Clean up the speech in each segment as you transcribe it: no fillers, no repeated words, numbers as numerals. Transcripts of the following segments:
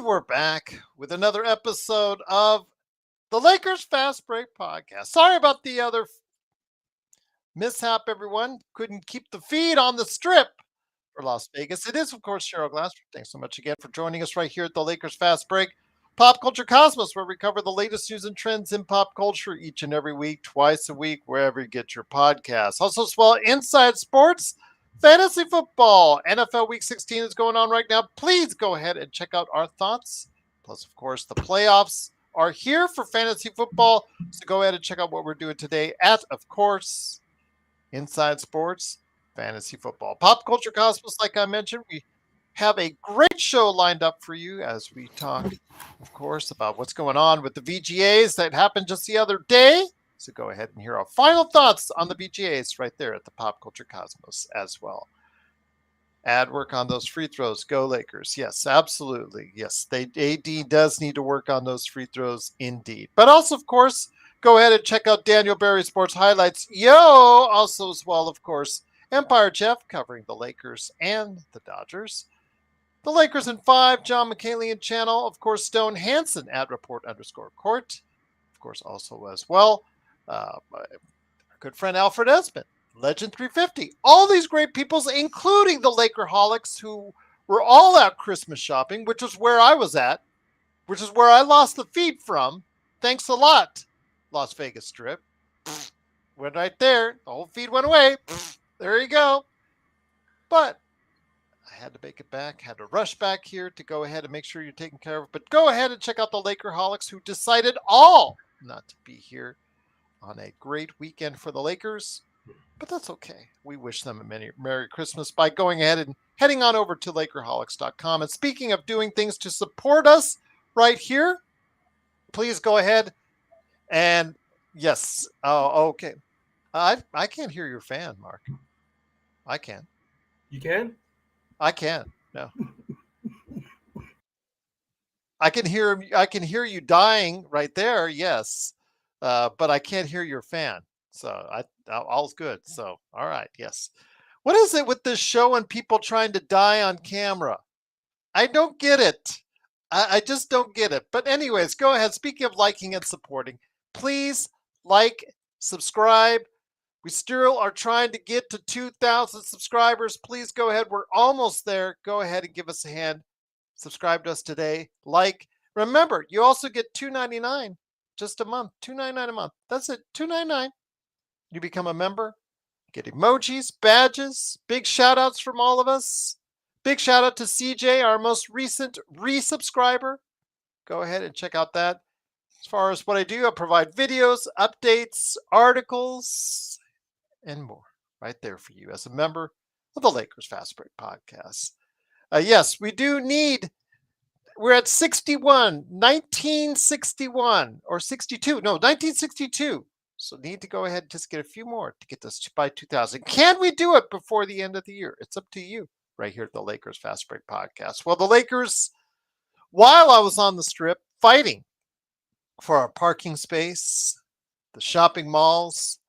we're back with another episode of the Lakers Fast Break Podcast. Sorry about the other mishap, everyone. Couldn't keep the feed on the strip for Las Vegas. It is, of course, Cheryl Glass. Thanks so much again for joining us right here at the Lakers Fast Break Pop Culture Cosmos, where we cover the latest news and trends in pop culture each and every week, twice a week, wherever you get your podcasts. Also, as well, Inside Sports, Fantasy Football, NFL Week 16 is going on right now. Please go ahead and check out our thoughts. Plus, of course, the playoffs are here for Fantasy Football. So go ahead and check out what we're doing today at, of course, Inside Sports, Fantasy Football. Pop Culture Cosmos, like I mentioned, we have a great show lined up for you as we talk, of course, about what's going on with the VGAs that happened just the other day. So go ahead and hear our final thoughts on the VGAs right there at the Pop Culture Cosmos as well. Add work on those free throws. Go Lakers. Yes, absolutely. Yes, AD does need to work on those free throws indeed. But also, of course, go ahead and check out Daniel Berry Sports Highlights. Also as well, of course, Empire Jeff covering the Lakers and the Dodgers. The Lakers in 5, John McCallion channel. Of course, Stone Hansen at report_court. Of course, also as well, our good friend Alfred Esmond, Legend 350. All these great peoples, including the Lakerholics, who were all out Christmas shopping, which is where I was at, which is where I lost the feed from. Thanks a lot, Las Vegas Strip. Went right there. The whole feed went away. There you go. But I had to make it back, had to rush back here to go ahead and make sure you're taken care of. But go ahead and check out the Lakerholics, who decided all not to be here on a great weekend for the Lakers. But that's okay. We wish them a Merry Christmas by going ahead and heading on over to Lakerholics.com. And speaking of doing things to support us right here, please go ahead and yes. Oh, okay. I can't hear your fan, Mark. I can. You can? I can. No. I can hear you dying right there. Yes. But I can't hear your fan. So all's good. So, all right. Yes. What is it with this show and people trying to die on camera? I don't get it. I just don't get it. But anyways, go ahead. Speaking of liking and supporting, please like, subscribe. We still are trying to get to 2,000 subscribers. Please go ahead. We're almost there. Go ahead and give us a hand. Subscribe to us today. Like. Remember, you also get $2.99 just a month. $2.99 a month. That's it. $2.99. You become a member. Get emojis, badges, big shout outs from all of us. Big shout out to CJ, our most recent resubscriber. Go ahead and check out that. As far as what I do, I provide videos, updates, articles, and more right there for you as a member of the Lakers Fast Break Podcast. Yes, we do need, we're at 1961 or 62. No, 1962. So need to go ahead and just get a few more to get this by 2000. Can we do it before the end of the year? It's up to you right here at the Lakers Fast Break Podcast. Well, the Lakers, while I was on the strip fighting for our parking space, the shopping malls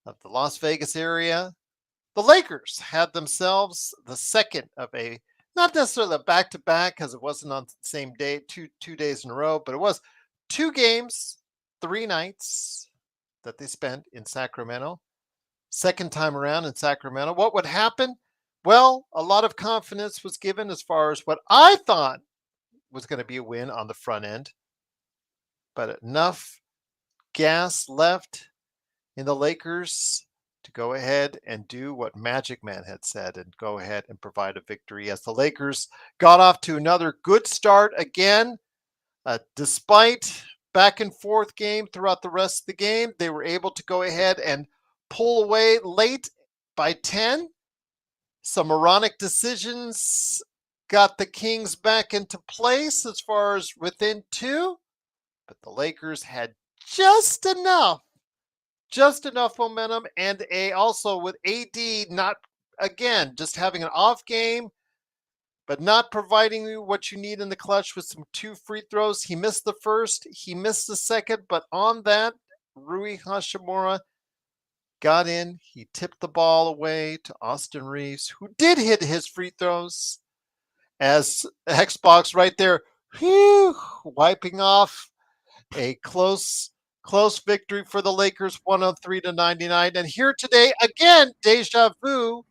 of the Las Vegas area, the Lakers had themselves the second of a, not necessarily a back-to-back because it wasn't on the same day, two days in a row, but it was 2 games, 3 nights that they spent in Sacramento. Second time around in Sacramento. What would happen? Well, a lot of confidence was given as far as what I thought was going to be a win on the front end. But enough gas left in the Lakers to go ahead and do what Magic Man had said and go ahead and provide a victory as the Lakers got off to another good start again. Despite back and forth game throughout the rest of the game, they were able to go ahead and pull away late by 10. Some moronic decisions got the Kings back into place as far as within 2, but the Lakers had just enough momentum, and also with AD not, again, just having an off game, but not providing you what you need in the clutch with some 2 free throws. He missed the first, he missed the second, but on that, Rui Hachimura got in. He tipped the ball away to Austin Reeves, who did hit his free throws. As Xbox right there, Whew, wiping off a close victory for the Lakers, 103-99. And here today, again, deja vu.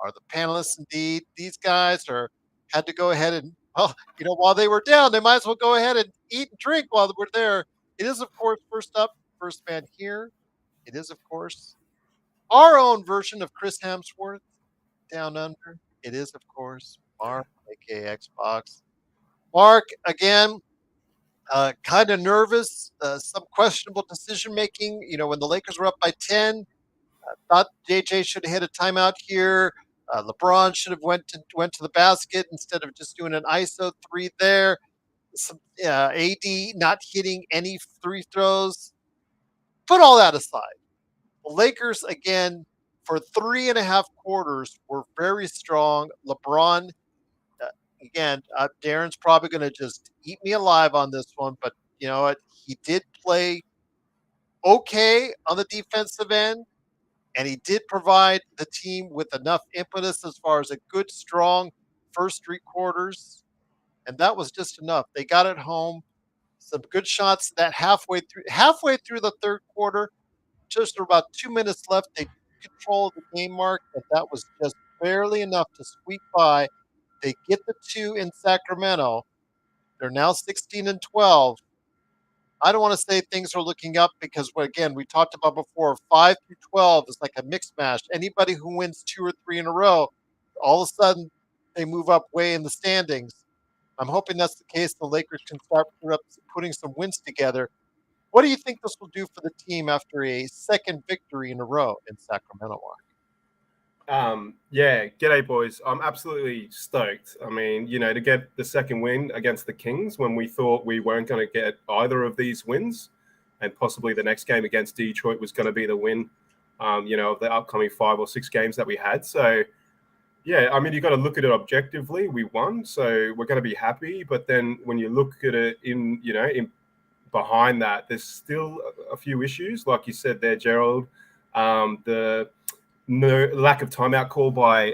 Are the panelists indeed? These guys are had to go ahead and, well, while they were down, they might as well go ahead and eat and drink while we're there. It is, of course, first up, first man here. It is, of course, our own version of Chris Hemsworth down under. It is, of course, Mark, aka Xbox. Mark, again, kind of nervous, some questionable decision making. When the Lakers were up by 10, thought JJ should have hit a timeout here. LeBron should have went to the basket instead of just doing an ISO three there. Some AD not hitting any free throws. Put all that aside. The Lakers again for 3.5 quarters were very strong. LeBron uh, again, Darren's probably going to just eat me alive on this one, but you know what? He did play okay on the defensive end, and he did provide the team with enough impetus as far as a good, strong first 3 quarters, and that was just enough. They got it home. Some good shots that halfway through the third quarter, just about 2 minutes left. They control the game, Mark, but that was just barely enough to squeak by. They get the two in Sacramento. They're now 16-12. I don't want to say things are looking up because, again, we talked about before, 5 through 12 is like a mixed match. Anybody who wins 2 or 3 in a row, all of a sudden they move up way in the standings. I'm hoping that's the case. The Lakers can start putting some wins together. What do you think this will do for the team after a second victory in a row in Sacramento? Yeah, g'day boys. I'm absolutely stoked. I mean, to get the second win against the Kings when we thought we weren't going to get either of these wins, and possibly the next game against Detroit was going to be the win, of the upcoming 5 or 6 games that we had. So, yeah, I mean, you got to look at it objectively. We won, so we're going to be happy. But then when you look at it in behind that, there's still a few issues, like you said there, Gerald. The lack of timeout call by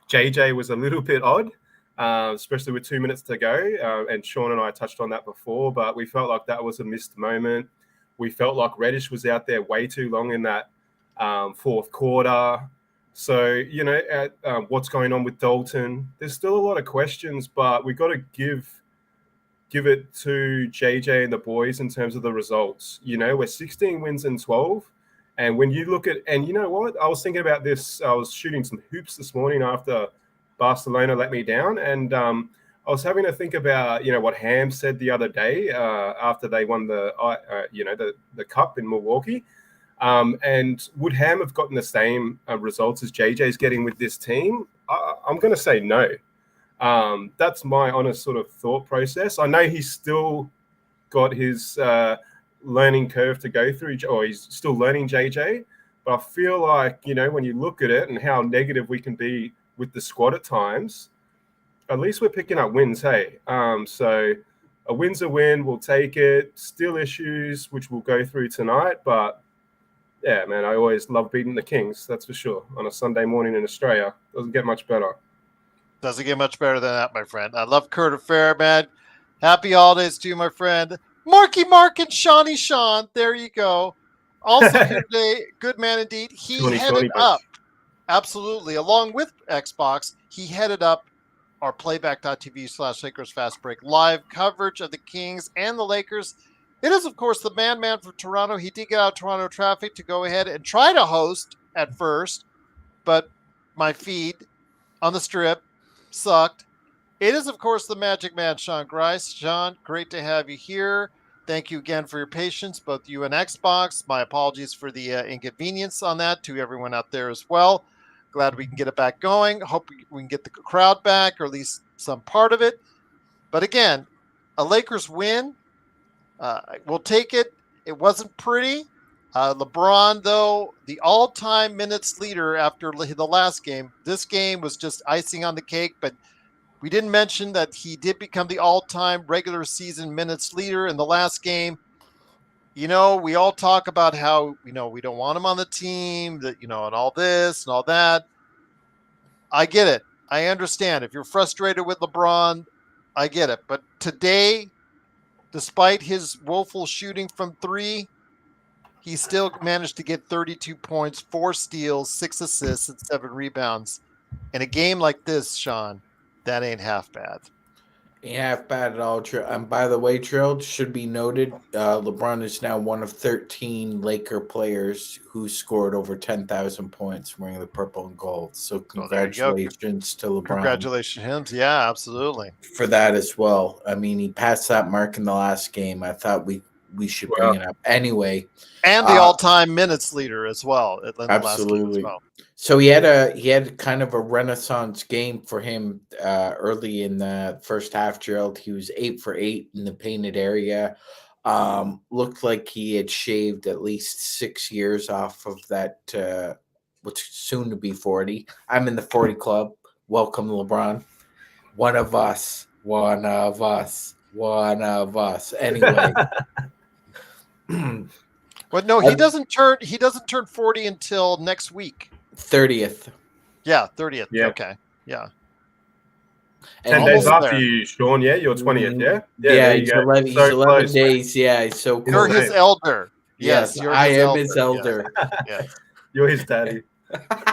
JJ was a little bit odd, especially with 2 minutes to go. And Sean and I touched on that before, but we felt like that was a missed moment. We felt like Reddish was out there way too long in that fourth quarter. So, what's going on with Dalton? There's still a lot of questions, but we got to give it to JJ and the boys in terms of the results. We're 16 wins and 12. And when you look at, and you know what, I was thinking about this. I was shooting some hoops this morning after Barcelona let me down. And I was having to think about, what Ham said the other day after they won the cup in Milwaukee. And would Ham have gotten the same results as JJ's getting with this team? I'm going to say no. That's my honest sort of thought process. I know he's still got his learning curve to go through, or he's still learning JJ, but I feel like, when you look at it and how negative we can be with the squad at times, at least we're picking up wins. Hey, so a win's a win. We'll take it. Still issues, which we'll go through tonight, but yeah, man, I always love beating the Kings. That's for sure. On a Sunday morning in Australia, doesn't get much better. Doesn't get much better than that, my friend. I love Kurt Affair, man. Happy holidays to you, my friend. Marky Mark and Shawnee Sean. There you go. Also here today, good man indeed. He headed up, absolutely, along with Xbox, he headed up our playback.tv/Lakers Fast Break live coverage of the Kings and the Lakers. It is, of course, the man from Toronto. He did get out of Toronto traffic to go ahead and try to host at first, but my feed on the strip sucked. It is, of course, the Magic Man, Sean Grice. Sean, great to have you here. Thank you again for your patience, both you and Xbox. My apologies for the inconvenience on that to everyone out there as well. Glad we can get it back going. Hope we can get the crowd back, or at least some part of it. But again, a Lakers win. We'll take it. It wasn't pretty. LeBron, though, the all-time minutes leader after the last game. This game was just icing on the cake, but we didn't mention that he did become the all-time regular season minutes leader in the last game. We all talk about how, we don't want him on the team, that, and all this and all that. I get it. I understand. If you're frustrated with LeBron, I get it. But today, despite his woeful shooting from three, he still managed to get 32 points, 4 steals, 6 assists, and 7 rebounds. In a game like this, Sean, that ain't half bad. Half bad at all. And by the way, Trill, should be noted, LeBron is now one of 13 Laker players who scored over 10,000 points wearing the purple and gold. So congratulations to LeBron. Congratulations him. Yeah, absolutely. For that as well. I mean, he passed that mark in the last game. I thought we should bring it up. Anyway. And the all-time minutes leader as well. Absolutely. As well. So he had kind of a renaissance game for him early in the first half, Gerald. He was 8 for 8 in the painted area. Looked like he had shaved at least 6 years off of that, what's soon to be 40. I'm in the 40 club. Welcome, LeBron. One of us. Anyway. But no, he doesn't turn 40 until next week. 30th. Yeah, 30th. Yeah. Okay. Yeah. 10 days after you, Sean. Yeah, you're 20th. Yeah. Yeah, he's 11 days. Yeah, he's so cool. You're his elder. Yes, I am his elder. Yeah. You're his daddy.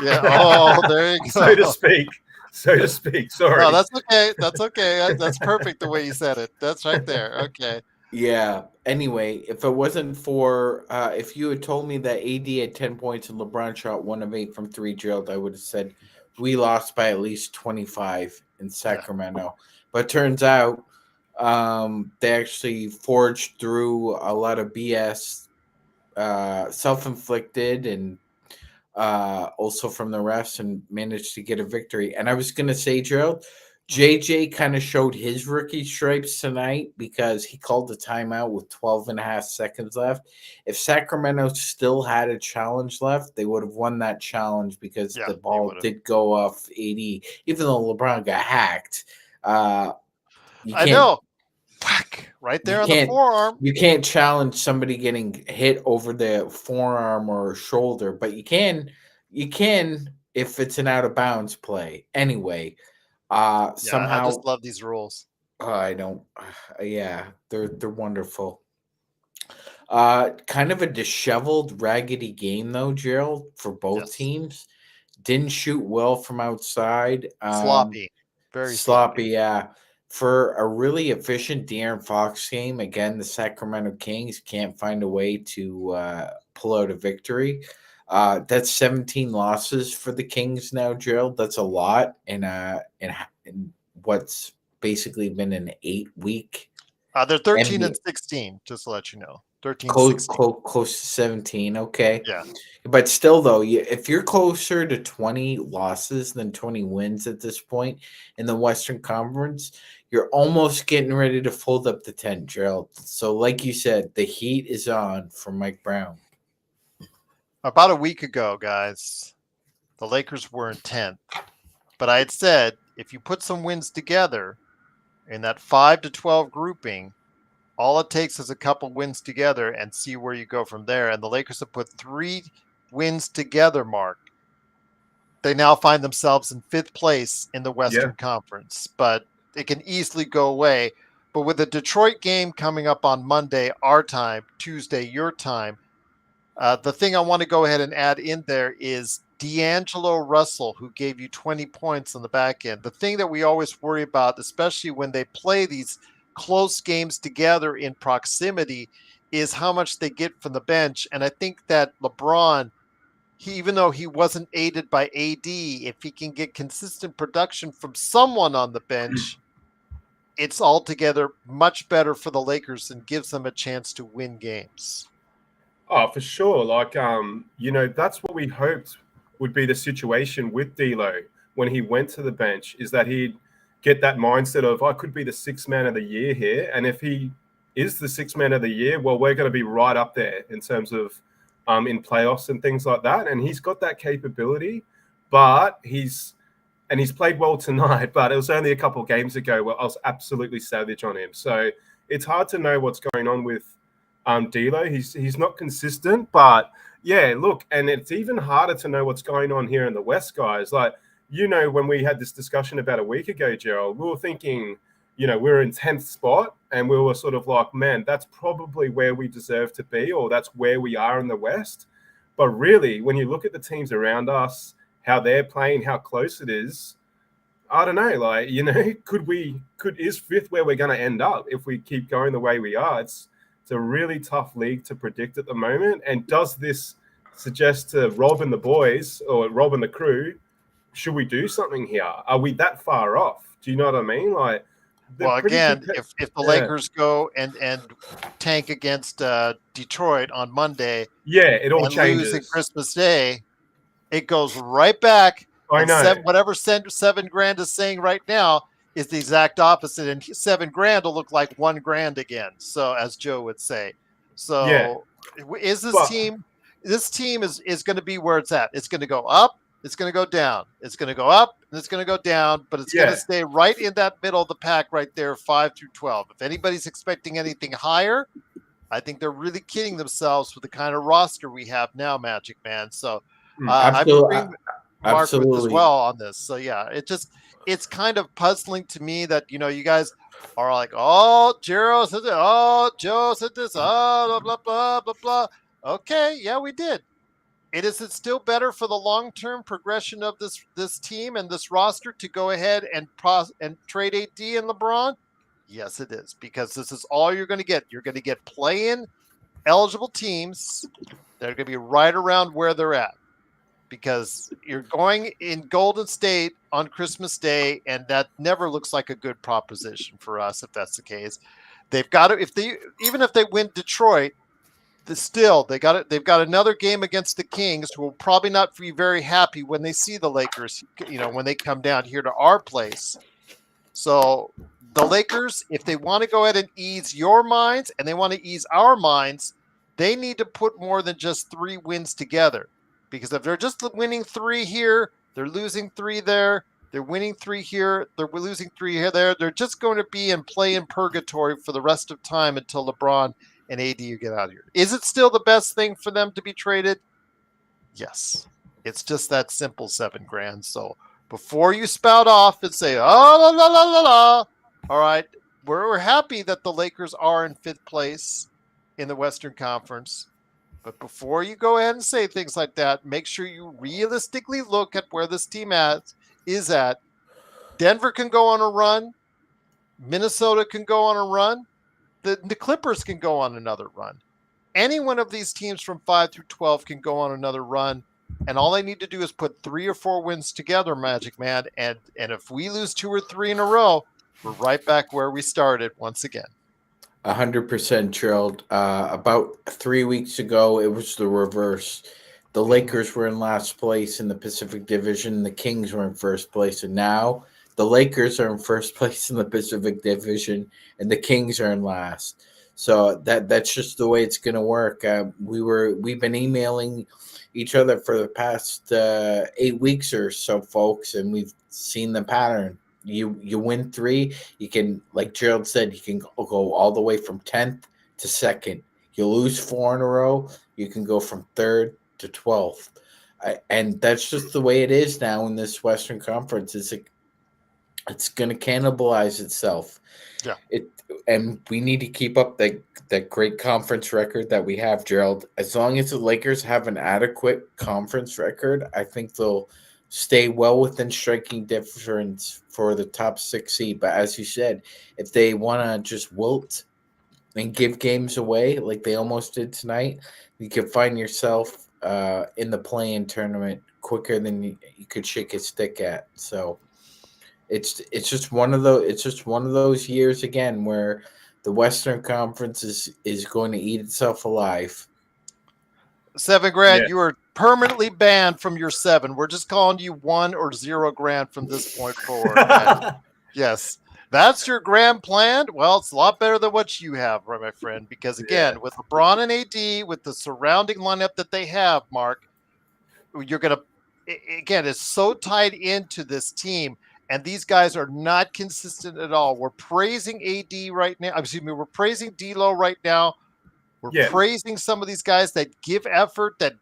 Yeah. Oh, there you go. So to speak. Sorry. No, that's okay. That's okay. That's perfect the way you said it. That's right there. Okay. Yeah. Anyway, if it wasn't for if you had told me that AD had 10 points and LeBron shot 1 of 8 from 3, Gerald, I would have said we lost by at least 25 in Sacramento. Yeah. But turns out they actually forged through a lot of BS, self-inflicted and also from the refs, and managed to get a victory. And I was going to say, Gerald, JJ kind of showed his rookie stripes tonight because he called the timeout with 12 and a half seconds left. If Sacramento still had a challenge left, they would have won that challenge because the ball did go off AD, even though LeBron got hacked. I know. Whack, right there on the forearm. You can't challenge somebody getting hit over the forearm or shoulder, but you can if it's an out of bounds play. Anyway, somehow I just love these rules. I don't. Yeah, they're wonderful. Kind of a disheveled, raggedy game though, Gerald, for both teams. Didn't shoot well from outside. Sloppy, very sloppy. Yeah. For a really efficient De'Aaron Fox game, again, the Sacramento Kings can't find a way to pull out a victory. That's 17 losses for the Kings now, Gerald. That's a lot in what's basically been an 8-week. They're 13 and 16, just to let you know. 13, close to 17. Okay. Yeah. But still, though, if you're closer to 20 losses than 20 wins at this point in the Western Conference, you're almost getting ready to fold up the tent, Gerald. So, like you said, the heat is on for Mike Brown. About a week ago, guys, the Lakers were in 10th. But I had said, if you put some wins together in that 5 to 12 grouping, all it takes is a couple wins together and see where you go from there. And the Lakers have put 3 wins together, Mark. They now find themselves in 5th place in the Western Conference. But it can easily go away. But with the Detroit game coming up on Monday, our time, Tuesday, your time, the thing I want to go ahead and add in there is D'Angelo Russell, who gave you 20 points on the back end. The thing that we always worry about, especially when they play these close games together in proximity, is how much they get from the bench. And I think that LeBron, even though he wasn't aided by AD, if he can get consistent production from someone on the bench, it's altogether much better for the Lakers and gives them a chance to win games. Oh, for sure. Like, that's what we hoped would be the situation with D'Lo when he went to the bench, is that he'd get that mindset of, I could be the 6th man of the year here. And if he is the 6th man of the year, well, we're going to be right up there in terms of in playoffs and things like that. And he's got that capability, but he's played well tonight, but it was only a couple of games ago where I was absolutely savage on him. So it's hard to know what's going on with D'Lo. He's not consistent, but yeah, look, and it's even harder to know what's going on here in the West, guys. Like, when we had this discussion about a week ago, Gerald, we were thinking we're in 10th spot, and we were sort of like, man, that's probably where we deserve to be, or that's where we are in the West. But really, when you look at the teams around us, how they're playing, how close it is, I don't know. Like, is fifth where we're going to end up if we keep going the way we are? It's a really tough league to predict at the moment. And does this suggest to Rob and the boys, or Rob and the crew, should we do something here? Are we that far off? Do you know what I mean? Like, well, again, if the Lakers go and tank against Detroit on Monday, it all and changes. lose on Christmas Day, it goes right back. I know. Whatever $7,000 is saying right now is the exact opposite, and $7,000 will look like $1,000 again. So, as Joe would say, is this team? This team is going to be where it's at. It's going to go up. It's going to go down. It's going to go up, and it's going to go down. But it's going to stay right in that middle of the pack, right there, 5 through 12. If anybody's expecting anything higher, I think they're really kidding themselves with the kind of roster we have now, Magic Man. So, I'm agreeing Mark with as well on this. So it's kind of puzzling to me that you guys are like, oh, Jero said this, oh, Joe said this, oh, blah blah blah blah blah. Okay, yeah, we did. Is it still better for the long-term progression of this team and this roster to go ahead and trade AD and LeBron? Yes, it is, because this is all you're going to get. You're going to get play-in eligible teams that are going to be right around where they're at, because you're going in Golden State on Christmas Day, and that never looks like a good proposition for us if that's the case. They've got to, even if they win Detroit, they've got another game against the Kings, who will probably not be very happy when they see the Lakers, when they come down here to our place. So the Lakers, if they want to go ahead and ease your minds and they want to ease our minds, they need to put more than just 3 wins together. Because if they're just winning 3 here, they're losing 3 there, they're winning 3 here, they're losing 3 here, there, they're just going to be in purgatory for the rest of time until LeBron and AD get out of here. Is it still the best thing for them to be traded? Yes. It's just that simple, $7,000. So before you spout off and say, oh, la, la, la, la, la, all right, we're happy that the Lakers are in 5th place in the Western Conference. But before you go ahead and say things like that, make sure you realistically look at where this team is at. Denver can go on a run. Minnesota can go on a run. The Clippers can go on another run. Any one of these teams from 5 through 12 can go on another run. And all they need to do is put 3 or 4 wins together, Magic Man. And if we lose 2 or 3 in a row, we're right back where we started once again. 100%, Gerald. About 3 weeks ago, it was the reverse. The Lakers were in last place in the Pacific Division. The Kings were in first place. And now the Lakers are in first place in the Pacific Division, and the Kings are in last. So that's just the way it's going to work. We've been emailing each other for the past 8 weeks or so, folks, and we've seen the pattern. You win 3, you can, like Gerald said, you can go all the way from 10th to 2nd. You lose 4 in a row, you can go from 3rd to 12th. And that's just the way it is now in this Western Conference. It's going to cannibalize itself. Yeah. And we need to keep up that great conference record that we have, Gerald. As long as the Lakers have an adequate conference record, I think they'll stay well within striking distance for the top 6 seed. But as you said, if they want to just wilt and give games away like they almost did tonight, you can find yourself in the play-in tournament quicker than you could shake a stick at. So it's just one of those years again where the Western Conference is going to eat itself alive. $7,000, you are permanently banned from your 7. We're just calling you $1 or $0,000 from this point forward. Yes, that's your grand plan. Well, it's a lot better than what you have, right, my friend? Because again, with LeBron and AD, with the surrounding lineup that they have, Mark, you're gonna it's so tied into this team. And these guys are not consistent at all. We're praising AD right now. Excuse me, we're praising D'Lo right now. We're praising some of these guys that give effort, that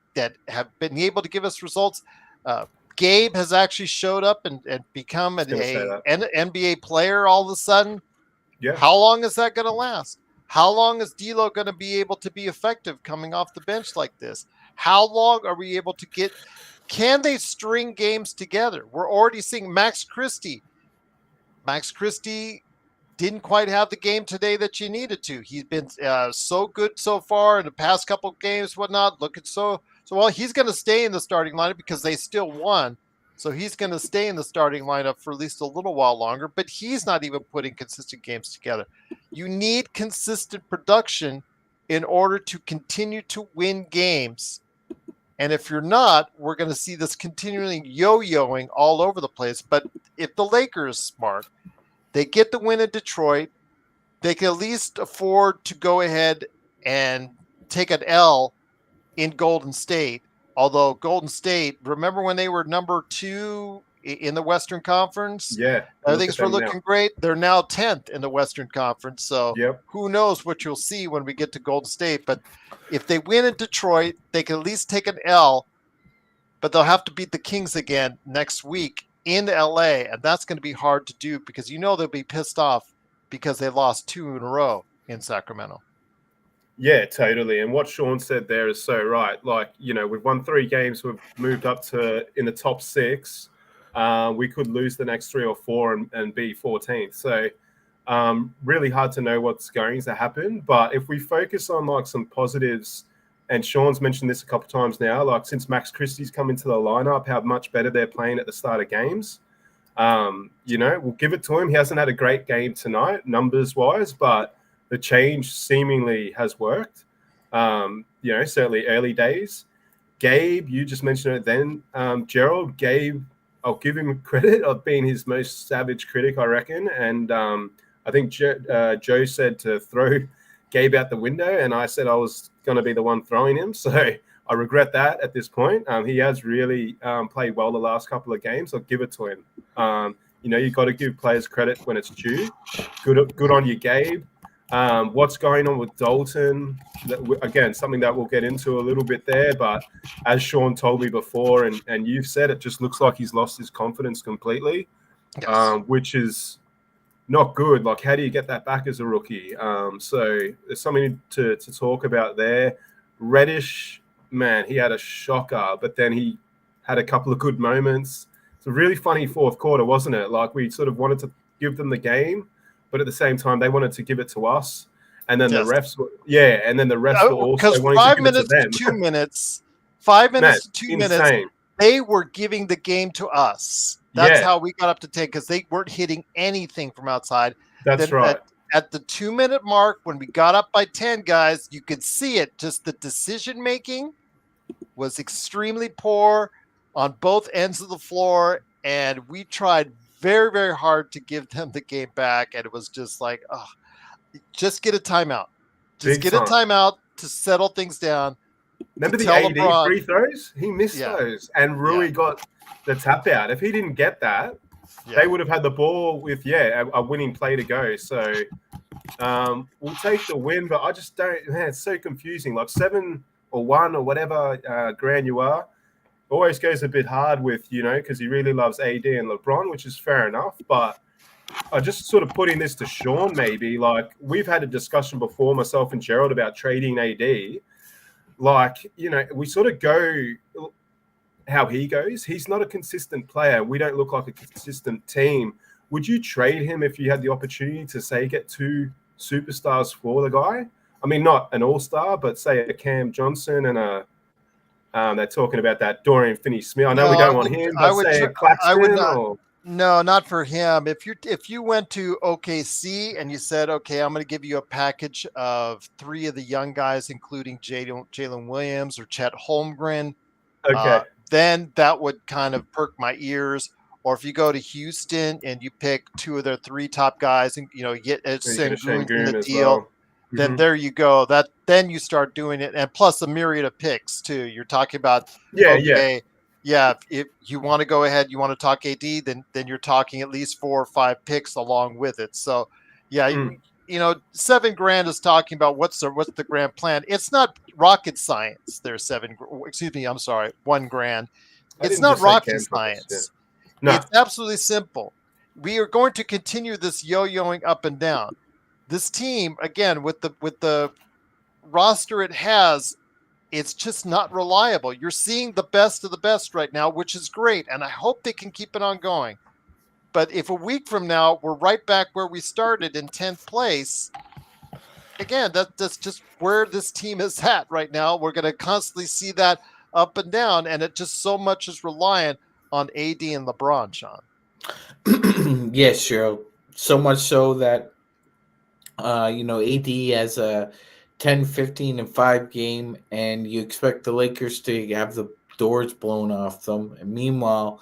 have been able to give us results. Gabe has actually showed up and become an NBA player all of a sudden. Yeah. How long is that going to last? How long is D'Lo going to be able to be effective coming off the bench like this? How long are we able to get? Can they string games together? We're already seeing Max Christie. Max Christie didn't quite have the game today that you needed to. He's been so good so far in the past couple games, whatnot. Looking so well. He's going to stay in the starting lineup because they still won. So he's going to stay in the starting lineup for at least a little while longer. But he's not even putting consistent games together. You need consistent production in order to continue to win games. And if you're not, we're going to see this continually yo-yoing all over the place. But if the Lakers, Mark, they get the win in Detroit, they can at least afford to go ahead and take an L in Golden State. Although Golden State, remember when they were number 2 in the Western Conference? Yeah. Things were looking great. They're now 10th in the Western Conference. So who knows what you'll see when we get to Golden State. But if they win in Detroit, they can at least take an L. But they'll have to beat the Kings again next week in LA, and that's going to be hard to do because they'll be pissed off because they lost 2 in a row in Sacramento. Yeah, totally. And what Sean said there is so right. Like, we've won 3 games. We've moved up to in the top 6. We could lose the next 3 or 4 and be 14th. So really hard to know what's going to happen. But if we focus on like some positives, and Sean's mentioned this a couple times now, like since Max Christie's come into the lineup, how much better they're playing at the start of games. We'll give it to him. He hasn't had a great game tonight, numbers-wise, but the change seemingly has worked. Certainly early days. Gabe, you just mentioned it then. Gerald, Gabe, I'll give him credit of being his most savage critic, I reckon. And I think Joe said to throw Gabe out the window, and I said I was going to be the one throwing him. So I regret that at this point. He has really played well the last couple of games. I'll give it to him. You've got to give players credit when it's due. Good on you, Gabe. What's going on with Dalton? Again, something that we'll get into a little bit there. But as Sean told me before, and you've said, it just looks like he's lost his confidence completely, which is not good. Like, how do you get that back as a rookie? So there's something to talk about there. Reddish, man, he had a shocker, but then he had a couple of good moments. It's a really funny fourth quarter, wasn't it? Like, we sort of wanted to give them the game, but at the same time, they wanted to give it to us. And then the refs were, were also wanting 5 to give minutes it to them. to 2 minutes, 5 minutes to 2 insane. minutes, they were giving the game to us. That's how we got up to 10 because they weren't hitting anything from outside. That's right. At the 2-minute mark, when we got up by 10, guys, you could see it. Just the decision-making was extremely poor on both ends of the floor, and we tried very, very hard to give them the game back, and it was just like, just get a timeout. Just get a timeout to settle things down. Remember the AD LeBron, free throws? He missed those, and Rui got the tap out. If he didn't get that, they would have had the ball with a winning play to go. So we'll take the win, but I just don't. Man, it's so confusing. Like 7 or 1 or whatever grand you are, always goes a bit hard with because he really loves AD and LeBron, which is fair enough. But I just sort of putting this to Sean, maybe like we've had a discussion before, myself and Gerald, about trading AD. Like, we sort of go how he goes. He's not a consistent player. We don't look like a consistent team. Would you trade him if you had the opportunity to, say, get 2 superstars for the guy? I mean, not an all-star, but say a Cam Johnson and a they're talking about that Dorian Finney-Smith. I know we don't want him, but say Claxton. I would not. No, not for him. If you went to OKC and you said, okay, I'm going to give you a package of 3 of the young guys, including Jalen Williams or Chet Holmgren, then that would kind of perk my ears. Or if you go to Houston and you pick 2 of their 3 top guys and get Sengun in the deal, then there you go. Then you start doing it, and plus a myriad of picks too. You're talking about if you want to go ahead, you want to talk AD, then you're talking at least 4 or 5 picks along with it. So, $7,000 is talking about what's the grand plan. It's not rocket science. There's $1,000. It's not rocket science. No. It's absolutely simple. We are going to continue this yo-yoing up and down. this team, again, with the roster it has, it's just not reliable. You're seeing the best of the best right now, which is great, and I hope they can keep it on going. But if a week from now we're right back where we started in 10th place, again, that's just where this team is at right now. We're going to constantly see that up and down, and it just so much is reliant on AD and LeBron, Sean. Yes, Cheryl. So much so that AD has a 10, 15, and 5 game, and you expect the Lakers to have the doors blown off them. And meanwhile,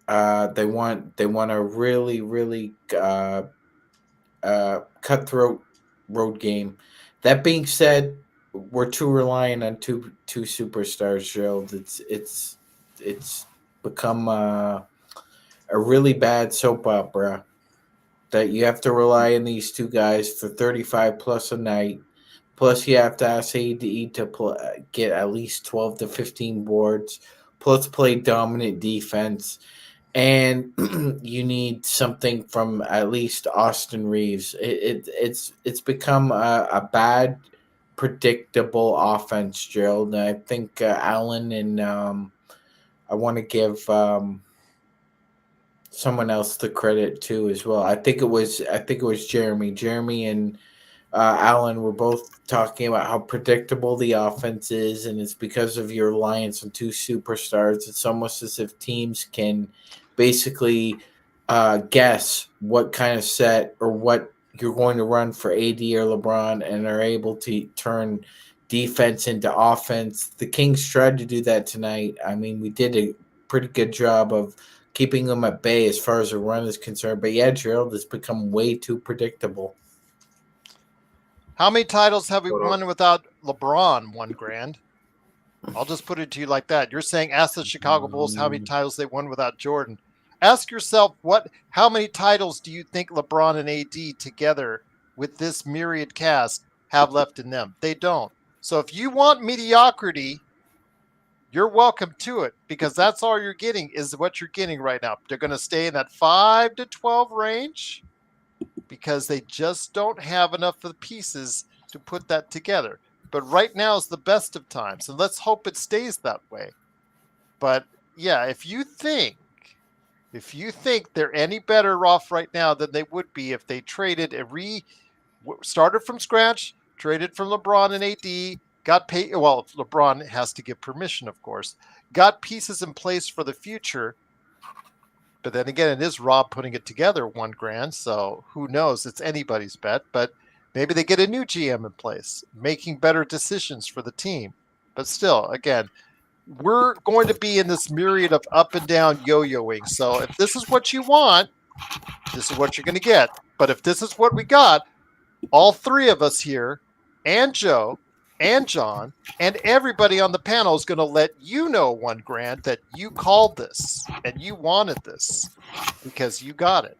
they want a really, really cutthroat road game. That being said, we're too reliant on two superstars, Gerald. It's become a really bad soap opera that you have to rely on these two guys for 35 plus a night. Plus, you have to ask AD to get at least 12 to 15 boards. Plus, play dominant defense. And you need something from at least Austin Reeves. It's become a bad, predictable offense, Gerald. And I think Allen and I want to give someone else the credit too as well. I think it was Jeremy. Jeremy and Allen were both talking about how predictable the offense is, and it's because of your reliance on two superstars. It's almost as if teams can basically guess what kind of set or what you're going to run for AD or LeBron, and are able to turn defense into offense. The Kings tried to do that tonight. I mean, we did a pretty good job of keeping them at bay as far as the run is concerned. But yeah, Gerald, it's become way too predictable. How many titles have we won without LeBron? 1 grand. I'll just put it to you like that. You're saying ask the Chicago Bulls how many titles they won without Jordan. Ask yourself how many titles do you think LeBron and AD together with this myriad cast have left in them? They don't. So if you want mediocrity, you're welcome to it, because that's all you're getting is what you're getting right now. They're going to stay in that 5 to 12 range because they just don't have enough of the pieces to put that together. But right now is the best of times, and let's hope it stays that way. But yeah, if you think they're any better off right now than they would be if they traded started from scratch, traded from LeBron and AD, got paid. Well, LeBron has to give permission, of course. Got pieces in place for the future. But then again, it is Rob putting it together, 1 grand. So who knows? It's anybody's bet. But maybe they get a new GM in place, making better decisions for the team. But still, again, we're going to be in this myriad of up and down yo-yoing. So if this is what you want, this is what you're going to get. But if this is what we got, all 3 of us here, and Joe, and John, and everybody on the panel is going to let you know, 1 grand, that you called this and you wanted this because you got it.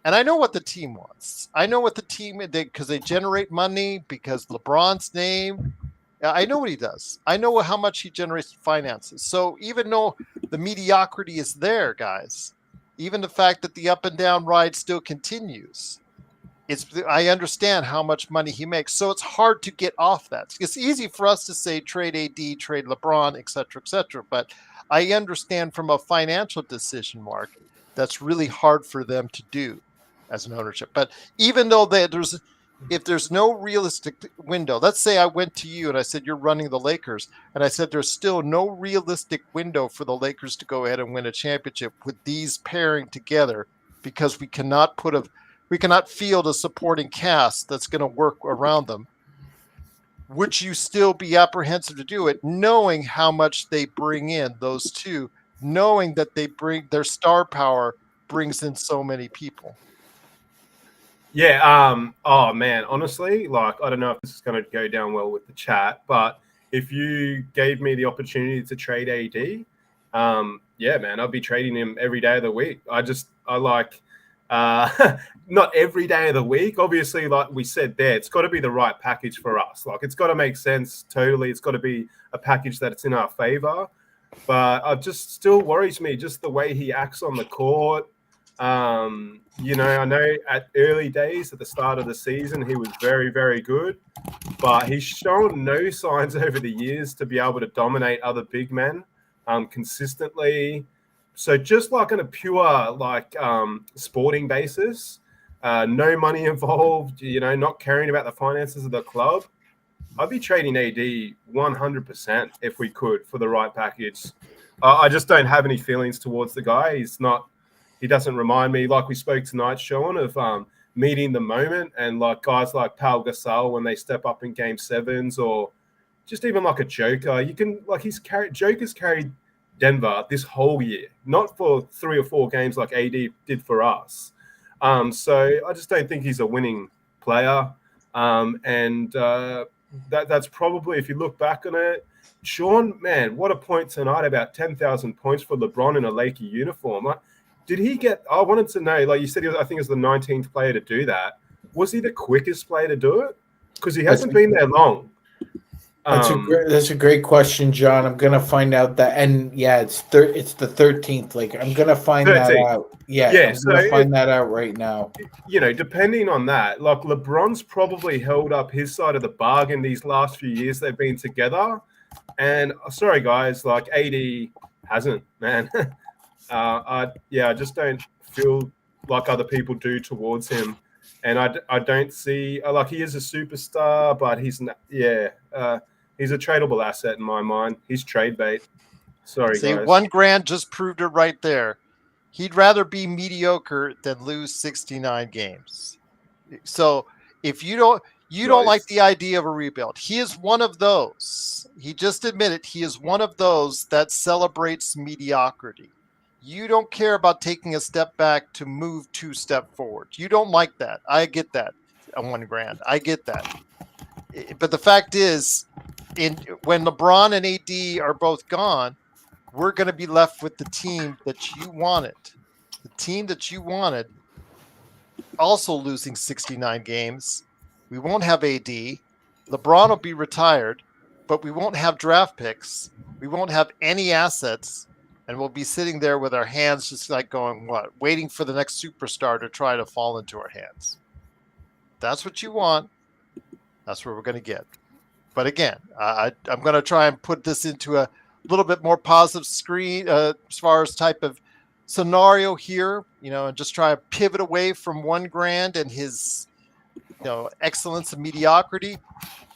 And I know what the team wants. I know what the team did, because they generate money, because LeBron's name. I know what he does. I know how much he generates finances. So even though the mediocrity is there, guys, even the fact that the up and down ride still continues, I understand how much money he makes. So it's hard to get off that. It's easy for us to say trade AD, trade LeBron, et cetera, but I understand from a financial decision, Mark, that's really hard for them to do as an ownership. But even though if there's no realistic window, let's say I went to you and I said, you're running the Lakers, and I said, there's still no realistic window for the Lakers to go ahead and win a championship with these pairing together, because we cannot field a supporting cast that's going to work around them. Would you still be apprehensive to do it, knowing how much they bring in, those two, knowing that their star power brings in so many people? Yeah. Oh man, honestly, I don't know if this is going to go down well with the chat, but if you gave me the opportunity to trade AD, yeah, man, I'd be trading him every day of the week. Not every day of the week, obviously. Like we said there, it's got to be the right package for us. It's got to make sense totally. It's got to be a package that's in our favor. But it just still worries me, just the way he acts on the court. I know at early days at the start of the season, he was very, very good, but he's shown no signs over the years to be able to dominate other big men consistently. So just like on a pure sporting basis, no money involved, not caring about the finances of the club, I'd be trading AD 100% if we could for the right package. I just don't have any feelings towards the guy. He doesn't remind me, like we spoke tonight, Sean, of meeting the moment and like guys like Pau Gasol when they step up in game sevens, or just even like a Joker. Joker's carried Denver this whole year, not for 3 or 4 games like AD did for us. So I just don't think he's a winning player. That's probably, if you look back on it, Sean, man, what a point tonight, about 10,000 points for LeBron in a Laker uniform. Did he get, I wanted to know, like you said, I think he was the 19th player to do that. Was he the quickest player to do it? Because he hasn't been there long. That's a great question, John. I'm gonna find out that, and yeah, it's the 13th. Like I'm gonna find 13th. That out. Yeah, I'm gonna find that out right now. Depending on that, like LeBron's probably held up his side of the bargain these last few years they've been together. And sorry, guys, like AD hasn't, man. I just don't feel like other people do towards him, and I don't see like he is a superstar, but he's not. He's a tradable asset in my mind. He's trade bait. Sorry, guys. $1 grand just proved it right there. He'd rather be mediocre than lose 69 games. So if you don't like the idea of a rebuild, he is one of those. He just admitted he is one of those that celebrates mediocrity. You don't care about taking a step back to move 2 steps forward. You don't like that. I get that. $1 grand. I get that. But the fact is, when LeBron and AD are both gone, we're going to be left with the team that you wanted. The team that you wanted also losing 69 games. We won't have AD. LeBron will be retired, but we won't have draft picks. We won't have any assets, and we'll be sitting there with our hands just like going, what? Waiting for the next superstar to try to fall into our hands. That's what you want. That's what we're going to get. But again, I'm going to try and put this into a little bit more positive screen as far as type of scenario here, and just try to pivot away from $1 grand and his, excellence and mediocrity.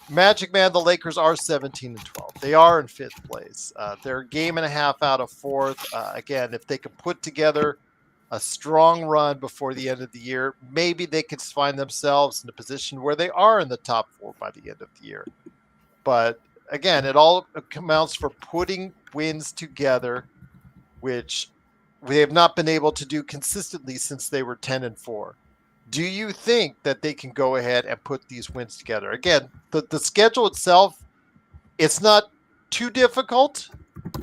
Magic Man, the Lakers are 17-12. They are in 5th place. They're a game and a half out of 4th. Again, if they could put together a strong run before the end of the year, maybe they could find themselves in a position where they are in the top 4 by the end of the year. But again, it all amounts for putting wins together, which we have not been able to do consistently since they were 10-4. Do you think that they can go ahead and put these wins together? Again, the schedule itself, it's not too difficult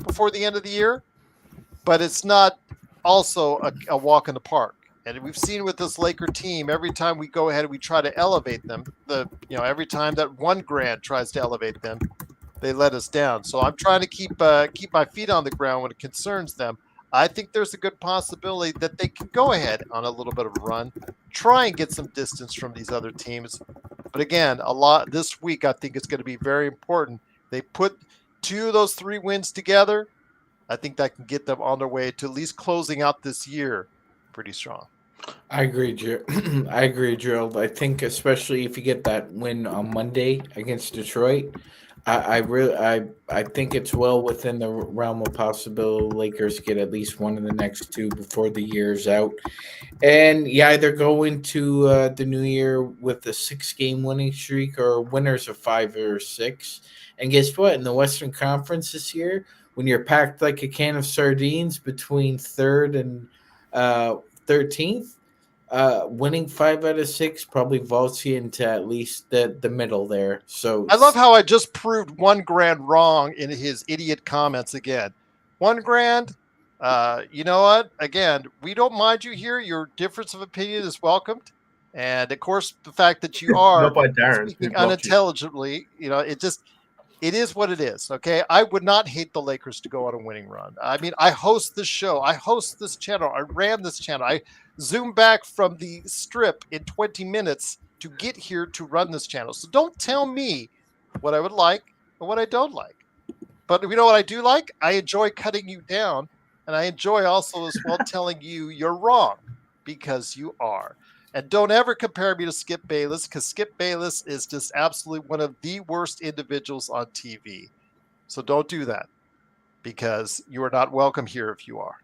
before the end of the year, but it's not also a walk in the park. And we've seen with this Laker team, every time we go ahead and we try to elevate them, every time that $1 grand tries to elevate them, they let us down. So I'm trying to keep my feet on the ground when it concerns them. I think there's a good possibility that they can go ahead on a little bit of a run, try and get some distance from these other teams. But again, a lot this week, I think it's going to be very important. They put 2 of those 3 wins together. I think that can get them on their way to at least closing out this year pretty strong. I agree, Gerald. I think especially if you get that win on Monday against Detroit, I think it's well within the realm of possibility Lakers get at least one of the next 2 before the year's out. And you either go into the new year with a 6-game winning streak or winners of 5 or 6. And guess what? In the Western Conference this year, when you're packed like a can of sardines between 3rd and 13th, winning 5 out of 6 probably vaults you into at least the middle there. So I love how I just proved $1 grand wrong in his idiot comments again. $1 grand. You know what? Again, we don't mind you here. Your difference of opinion is welcomed. And of course, the fact that you are not by Darren, speaking unintelligibly, it is what it is. Okay. I would not hate the Lakers to go on a winning run. I mean, I host this show. I host this channel. I ran this channel. I zoom back from the strip in 20 minutes to get here to run this channel. So don't tell me what I would like or what I don't like. But you know what I do like? I enjoy cutting you down, and I enjoy also as well telling you you're wrong, because you are. And don't ever compare me to Skip Bayless, because Skip Bayless is just absolutely one of the worst individuals on TV. So don't do that, because you are not welcome here if you are.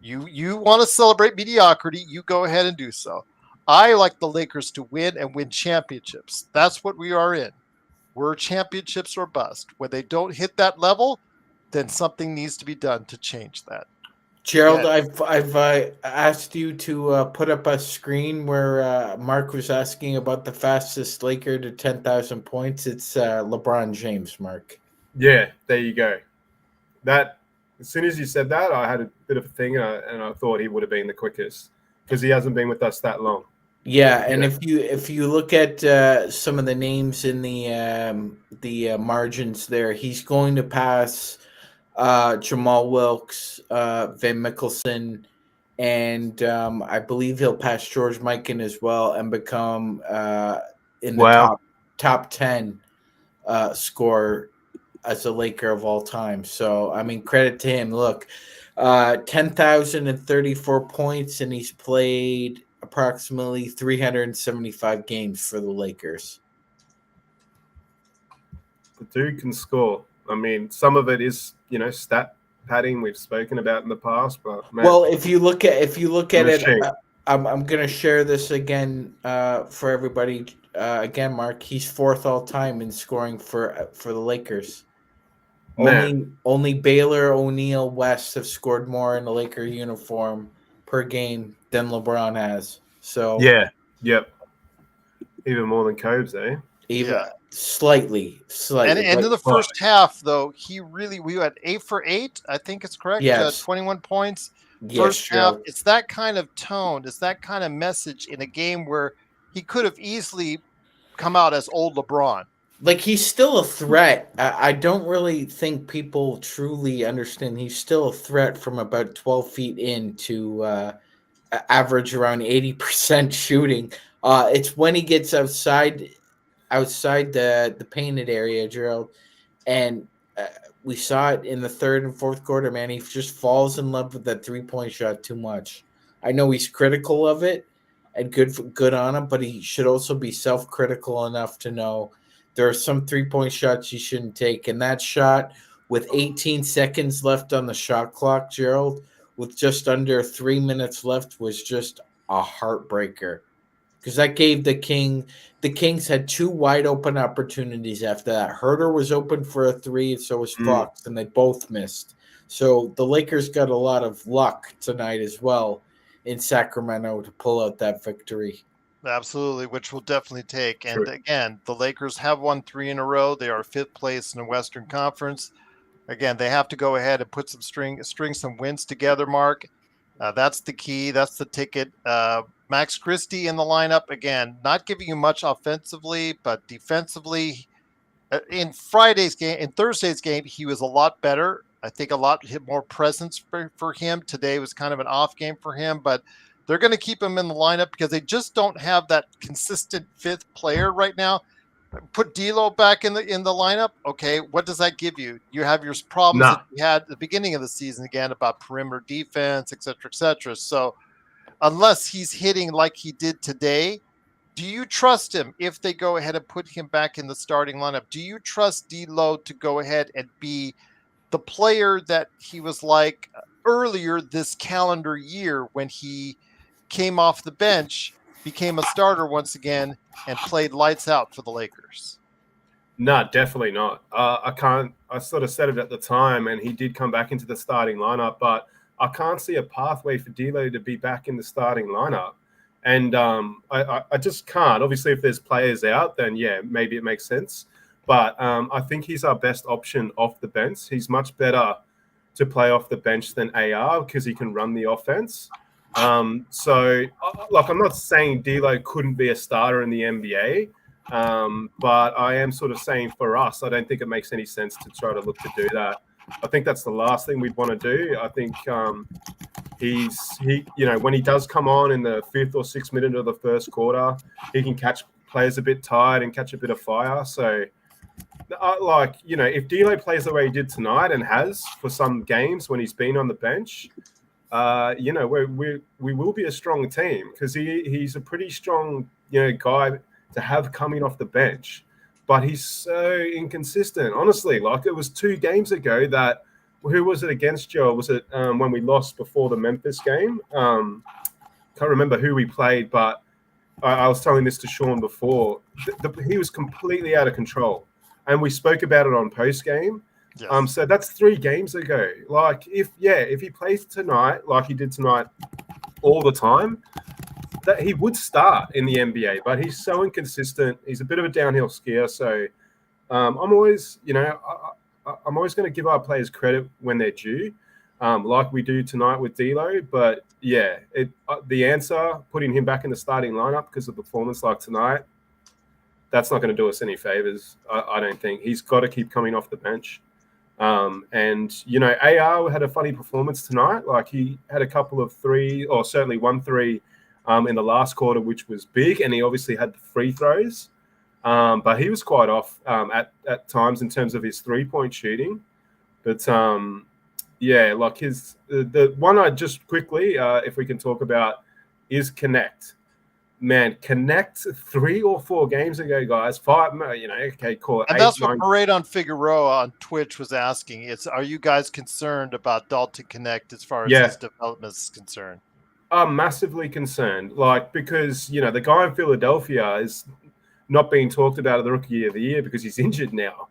You want to celebrate mediocrity, you go ahead and do so. I like the Lakers to win and win championships. That's what we are in. We're championships or bust. When they don't hit that level, then something needs to be done to change that. Gerald, Yeah. I've asked you to put up a screen where Mark was asking about the fastest Laker to 10,000 points. It's LeBron James, Mark. Yeah, there you go. That as soon as you said that, I had a bit of a thing, and I thought he would have been the quickest because he hasn't been with us that long. Yeah, and if you look at some of the names in the margins there, he's going to pass Jamal Wilkes, Van Mickelson, and I believe he'll pass George Mikan as well and become in the top 10 scorer as a Laker of all time. So, I mean, credit to him. Look, 10,034 points, and he's played approximately 375 games for the Lakers. The dude can score. I mean, some of it is, stat padding we've spoken about in the past, but man, well, if you look at it, I'm going to share this again for everybody. Again, Mark, he's fourth all time in scoring for the Lakers. Man. Only Baylor, O'Neal, West have scored more in a Laker uniform per game than LeBron has. So yep, even more than Cobes, eh? Even slightly. And in the first half, though, we had 8 for 8. I think it's correct. Yes. 21 points. Yes, first half. It's that kind of tone. It's that kind of message in a game where he could have easily come out as old LeBron. Like, he's still a threat. I don't really think people truly understand. He's still a threat from about 12 feet in to average around 80% shooting. It's when he gets outside the painted area, Gerald, and we saw it in the third and fourth quarter, man. He just falls in love with that three-point shot too much. I know he's critical of it and good on him, but he should also be self-critical enough to know there are some three-point shots you shouldn't take. And that shot with 18 seconds left on the shot clock, Gerald, with just under 3 minutes left, was just a heartbreaker. Because that gave the Kings had two wide open opportunities after that. Herter was open for a three, and so was Fox, and they both missed. So the Lakers got a lot of luck tonight as well in Sacramento to pull out that victory. Absolutely, which we'll definitely take. And again, the Lakers have won 3 in a row. They are 5th place in the Western Conference. Again, they have to go ahead and put some string some wins together, Mark. That's the key. That's the ticket. Max Christie in the lineup, again, not giving you much offensively, but defensively. In Thursday's game, he was a lot better. I think a lot more presence for him. Today was kind of an off game for him, but they're going to keep him in the lineup because they just don't have that consistent 5th player right now. Put D'Lo back in the lineup. Okay, what does that give you? You have your problems that you had at the beginning of the season again about perimeter defense, et cetera, et cetera. So unless he's hitting like he did today, do you trust him if they go ahead and put him back in the starting lineup? Do you trust D'Lo to go ahead and be the player that he was like earlier this calendar year when he came off the bench, became a starter once again, and played lights out for the Lakers? No, definitely not. I sort of said it at the time, and he did come back into the starting lineup, but I can't see a pathway for D'Lo to be back in the starting lineup. And I just can't. Obviously, if there's players out, then yeah, maybe it makes sense. But I think he's our best option off the bench. He's much better to play off the bench than AR because he can run the offense. So, I'm not saying D'Lo couldn't be a starter in the NBA, but I am sort of saying for us, I don't think it makes any sense to try to look to do that. I think that's the last thing we'd want to do. I think he, when he does come on in the 5th or 6th minute of the first quarter, he can catch players a bit tired and catch a bit of fire. So, if D'Lo plays the way he did tonight and has for some games when he's been on the bench, we will be a strong team because he's a pretty strong, guy to have coming off the bench. But he's so inconsistent. Honestly, like it was 2 games ago that. Who was it against, Joe? Was it when we lost before the Memphis game? Can't remember who we played, but I was telling this to Sean before. He was completely out of control, and we spoke about it on Postgame. Yes. So that's 3 games ago. Like, if he plays tonight, like he did tonight, all the time, that he would start in the NBA. But he's so inconsistent. He's a bit of a downhill skier. So I'm always, I'm always going to give our players credit when they're due, like we do tonight with D'Lo. But the answer, putting him back in the starting lineup because of performance like tonight, that's not going to do us any favors. I don't think. He's got to keep coming off the bench. AR had a funny performance tonight. Like he had a couple of 3, or certainly 1 3 in the last quarter, which was big, and he obviously had the free throws. But he was quite off at times in terms of his 3-point shooting. But like the one I just quickly, if we can talk about, is Connect. Man, Connect 3 or 4 games ago, guys. 5, okay, cool. And 8, that's 9. what Parade on Figueroa on Twitch was asking. Are you guys concerned about Dalton Connect as far as his development is concerned? I'm massively concerned, because the guy in Philadelphia is not being talked about at the Rookie of the Year because he's injured now.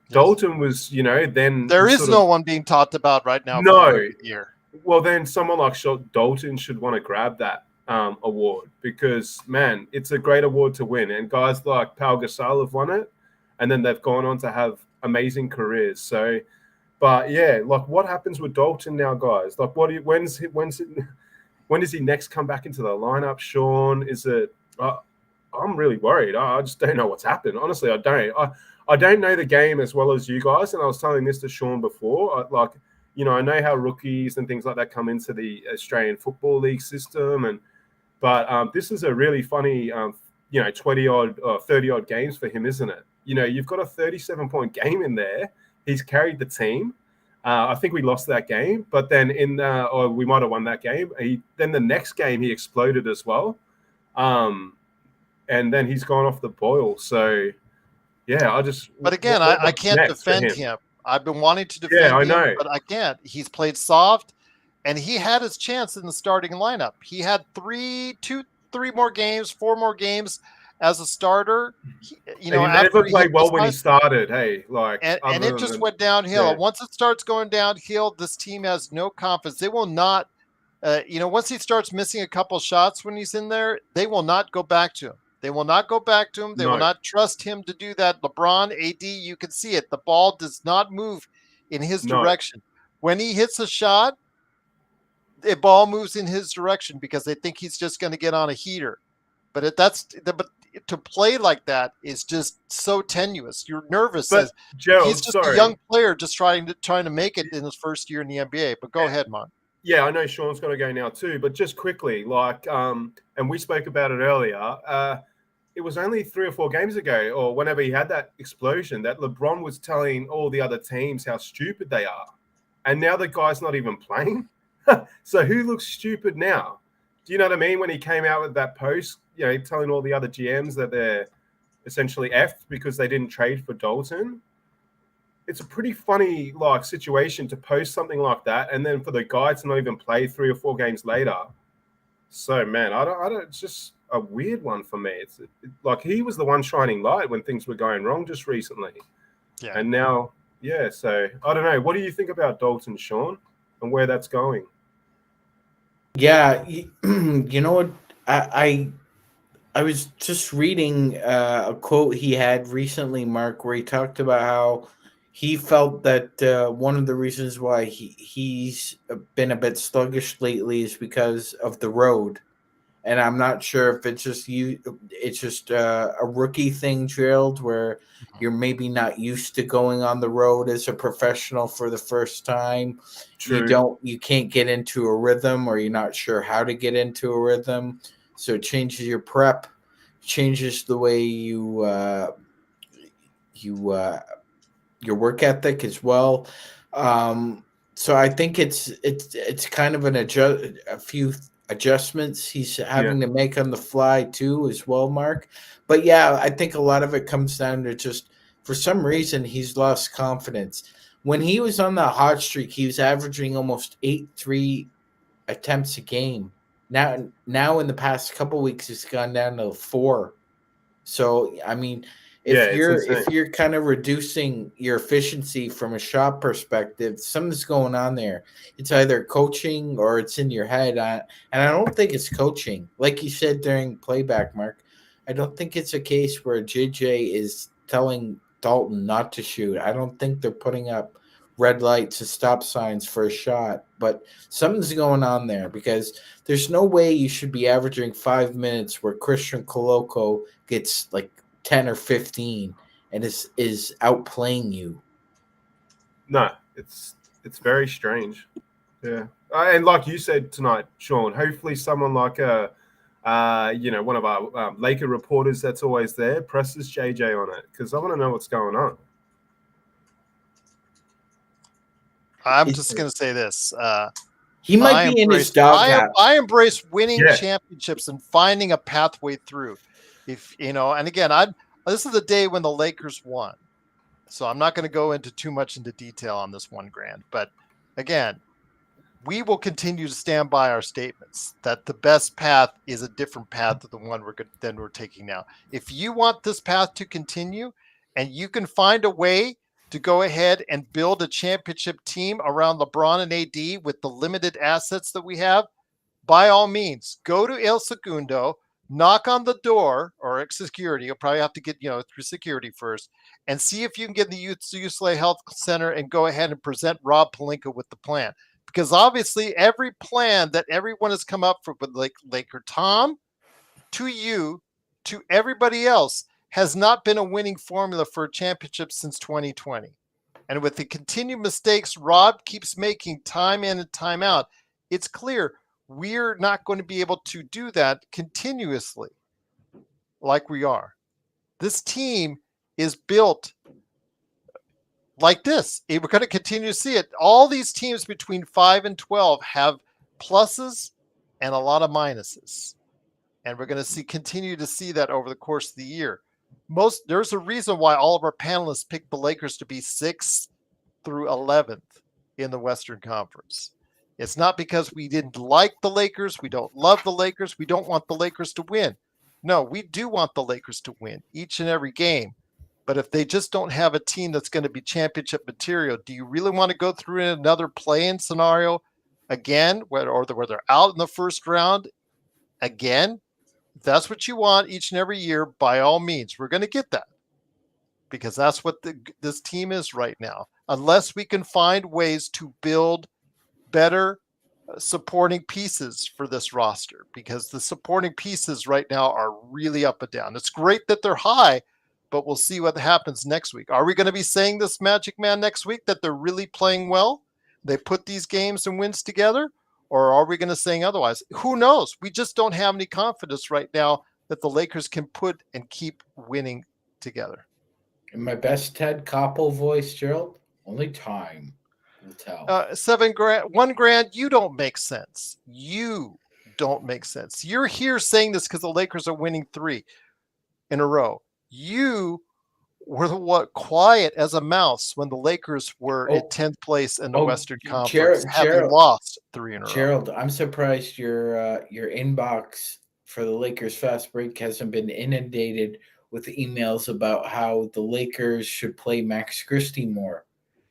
Yes. Dalton was, then there is no one being talked about right now. No, for the year. Well, then someone like Dalton should want to grab that award because, man, it's a great award to win. And guys like Pau Gasol have won it, and then they've gone on to have amazing careers. So, but what happens with Dalton now, guys? Like, when does he next come back into the lineup? Sean, is it? I'm really worried. I just don't know what's happened. Honestly, I don't. I don't know the game as well as you guys, and I was telling this to Sean before. I know how rookies and things like that come into the Australian Football League system, but this is a really funny, 20-odd or 30-odd games for him, isn't it? You've got a 37-point game in there. He's carried the team. I think we lost that game, but then or we might have won that game. Then the next game he exploded as well, and then he's gone off the boil. So, yeah, But again, I can't defend him. I've been wanting to defend him, but I can't. He's played soft, and he had his chance in the starting lineup. He had 3 more games, 4 more games as a starter. He never played well when he started. And it just went downhill. Yeah. Once it starts going downhill, this team has no confidence. They will not. Once he starts missing a couple shots when he's in there, they will not go back to him. They will not go back to him. They will not trust him to do that. LeBron, AD, you can see it. The ball does not move in his direction. When he hits a shot, the ball moves in his direction because they think he's just going to get on a heater. But to play like that is just so tenuous. You're nervous. But Joe, he's just a young player just trying to make it in his first year in the NBA. But go ahead, Mon. Yeah, I know Sean's got to go now too, but just quickly, and we spoke about it earlier. It was only 3 or 4 games ago, or whenever he had that explosion, that LeBron was telling all the other teams how stupid they are, and now the guy's not even playing. So who looks stupid now? Do you know what I mean? When he came out with that post, telling all the other GMs that they're essentially effed because they didn't trade for Dalton. It's a pretty funny situation to post something like that, and then for the guy to not even play 3 or 4 games later. So man, I don't. It's just a weird one for me. It's he was the one shining light when things were going wrong just recently. Yeah. And now, so I don't know. What do you think about Dalton, Sean, and where that's going? Yeah, you know what? I was just reading a quote he had recently, Mark, where he talked about how he felt that one of the reasons why he's been a bit sluggish lately is because of the road. And I'm not sure if it's just a rookie thing, Gerald, where you're maybe not used to going on the road as a professional for the first time. True. You can't get into a rhythm, or you're not sure how to get into a rhythm. So it changes your prep, changes the way your work ethic as well. So I think it's kind of a few adjustments he's having to make on the fly too as well, Mark. But yeah, I think a lot of it comes down to just for some reason he's lost confidence. When he was on the hot streak, he was averaging almost 8 3 attempts a game. Now in the past couple weeks, it's gone down to 4. So I mean, It's insane. if you're kind of reducing your efficiency from a shot perspective, something's going on there. It's either coaching or it's in your head. And I don't think it's coaching. Like you said during playback, Mark, I don't think it's a case where JJ is telling Dalton not to shoot. I don't think they're putting up red lights and stop signs for a shot, but something's going on there because there's no way you should be averaging 5 minutes where Christian Coloco gets like 10 or 15 and is outplaying you. No, it's very strange. Yeah, and like you said tonight, Sean, hopefully someone like one of our Laker reporters that's always there presses JJ on it, because I want to know what's going on. I'm just going to say this. He might be in his doghouse. I embrace winning championships and finding a pathway through. And again, this is the day when the Lakers won. So I'm not going to go into too much into detail on this one, Grant. But again, we will continue to stand by our statements that the best path is a different path than the one we're taking now. If you want this path to continue and you can find a way to go ahead and build a championship team around LeBron and AD with the limited assets that we have, by all means, go to El Segundo, knock on the door, or security. You'll probably have to get through security first, and see if you can get in the UCLA Health Center and go ahead and present Rob Pelinka with the plan. Because obviously every plan that everyone has come up with, like Laker Tom, to you, to everybody else, has not been a winning formula for a championship since 2020. And with the continued mistakes Rob keeps making time in and time out, it's clear we're not going to be able to do that continuously like we are. This team is built like this. We're going to continue to see it. All these teams between 5 and 12 have pluses and a lot of minuses. And we're going to continue to see that over the course of the year. There's a reason why all of our panelists picked the Lakers to be 6th through 11th in the Western Conference. It's not because we didn't like the Lakers. We don't love the Lakers. We don't want the Lakers to win. No, we do want the Lakers to win each and every game. But if they just don't have a team that's going to be championship material, do you really want to go through another play-in scenario again, where they're out in the first round again? If that's what you want each and every year, by all means, we're going to get that, because that's what this team is right now. Unless we can find ways to build better supporting pieces for this roster, because the supporting pieces right now are really up and down. It's great that they're high, but we'll see what happens next week. Are we going to be saying this Magic Man next week that they're really playing well? They put these games and wins together? Or are we going to say otherwise? Who knows? We just don't have any confidence right now that the Lakers can put and keep winning together. In my best Ted Koppel voice, Gerald, only time will tell. $1 grand, you don't make sense. You don't make sense. You're here saying this because the Lakers are winning 3 in a row. You were quiet as a mouse when the Lakers were in 10th place in the Western Conference, having lost 3 in a row. Gerald, I'm surprised your inbox for the Lakers Fast Break hasn't been inundated with emails about how the Lakers should play Max Christie more.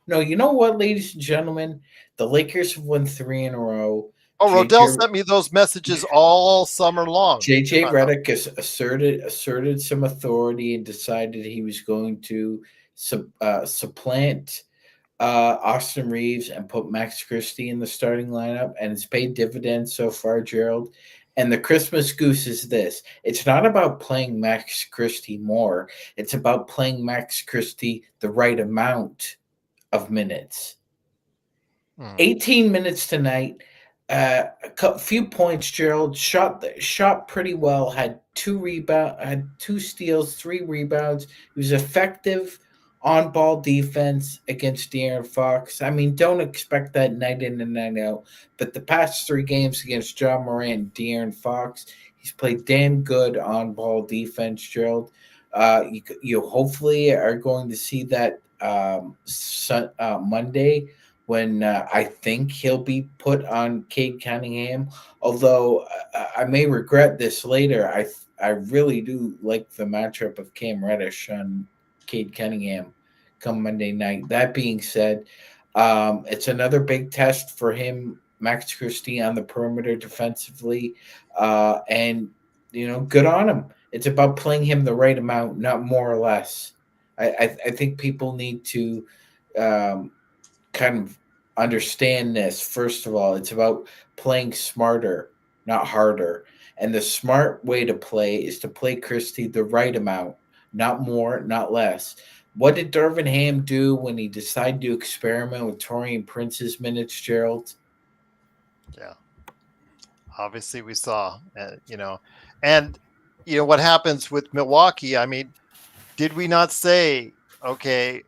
No, you know what, ladies and gentlemen? The Lakers have won 3 in a row. Oh, Rodell sent me those messages all summer long. JJ Redick has asserted some authority and decided he was going to supplant Austin Reeves and put Max Christie in the starting lineup, and it's paid dividends so far, Gerald. And the Christmas goose is this. It's not about playing Max Christie more. It's about playing Max Christie the right amount of minutes. 18 minutes tonight. A few points. Gerald shot pretty well. Had 2 steals, 3 rebounds. He was effective on ball defense against De'Aaron Fox. I mean, don't expect that night in and night out. But the past 3 games against John Morant and De'Aaron Fox, he's played damn good on ball defense. Gerald, you hopefully are going to see that Monday, when I think he'll be put on Cade Cunningham. Although I may regret this later, I really do like the matchup of Cam Reddish on Cade Cunningham come Monday night. That being said, it's another big test for him, Max Christie, on the perimeter defensively. And, good on him. It's about playing him the right amount, not more or less. I think people need to kind of understand this. First of all, it's about playing smarter, not harder. And the smart way to play is to play Christie the right amount, not more, not less. What did Darvin Ham do when he decided to experiment with Taurean Prince's minutes, Gerald? Yeah. Obviously, we saw, and what happens with Milwaukee. I mean, did we not say, okay,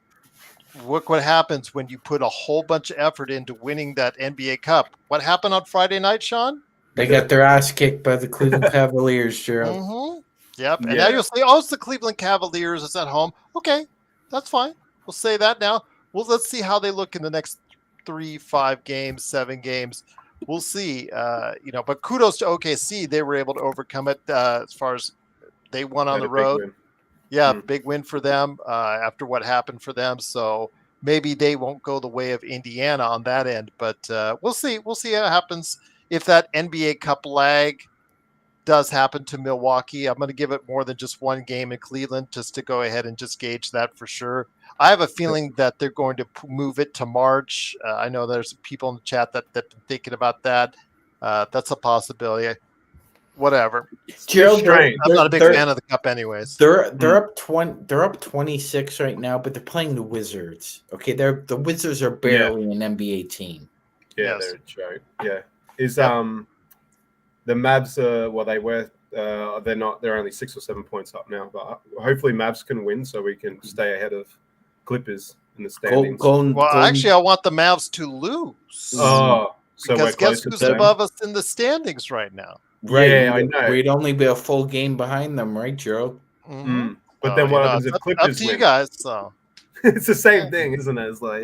look what happens when you put a whole bunch of effort into winning that NBA Cup? What happened on Friday night, Sean? They got their ass kicked by the Cleveland Cavaliers, Gerald. Mm-hmm. Yep. And now you'll say, oh, it's the Cleveland Cavaliers. It's at home. Okay, that's fine. We'll say that now. Well, let's see how they look in the next 3, 5 games, 7 games. We'll see. But kudos to OKC. They were able to overcome it as far as they won on the road. Yeah, big win for them after what happened for them. So maybe they won't go the way of Indiana on that end. But we'll see. We'll see how it happens. If that NBA Cup lag does happen to Milwaukee, I'm going to give it more than just one game in Cleveland just to go ahead and just gauge that for sure. I have a feeling that they're going to move it to March. I know there's people in the chat that been thinking about that. That's a possibility. Whatever. Gerald, I'm not a big fan of the Cup anyways. They're up 20. They're up 26 right now, but they're playing the Wizards. Okay, the Wizards are barely an NBA team. Yeah, they're a joke. Yeah. The Mavs? They were. They're not. They're only 6 or 7 points up now. But hopefully, Mavs can win so we can stay ahead of Clippers in the standings. Actually, I want the Mavs to lose. Oh, so because guess who's above us in the standings right now? Right. Yeah, I know. We'd only be a full game behind them, right, Gerald? Mm-hmm. But then what happens if Clippers up to win? you guys. So it's the same thing, isn't it? It's like,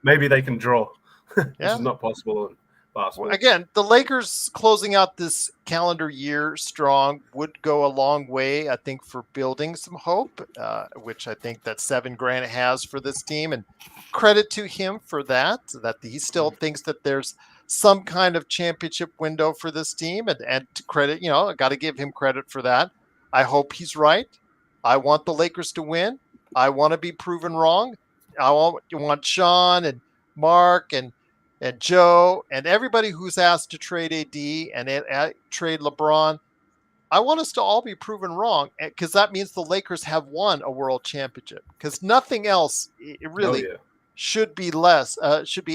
maybe they can draw. Which is not possible in basketball. Again, the Lakers closing out this calendar year strong would go a long way, I think, for building some hope, which I think that Seven Grant has for this team. And credit to him for that he still thinks that there's some kind of championship window for this team. And to credit, I got to give him credit for that. I hope he's right. I want the Lakers to win. I want to be proven wrong. I want Sean and Mark and Joe and everybody who's asked to trade AD and trade LeBron. I want us to all be proven wrong, because that means the Lakers have won a world championship, because nothing else should be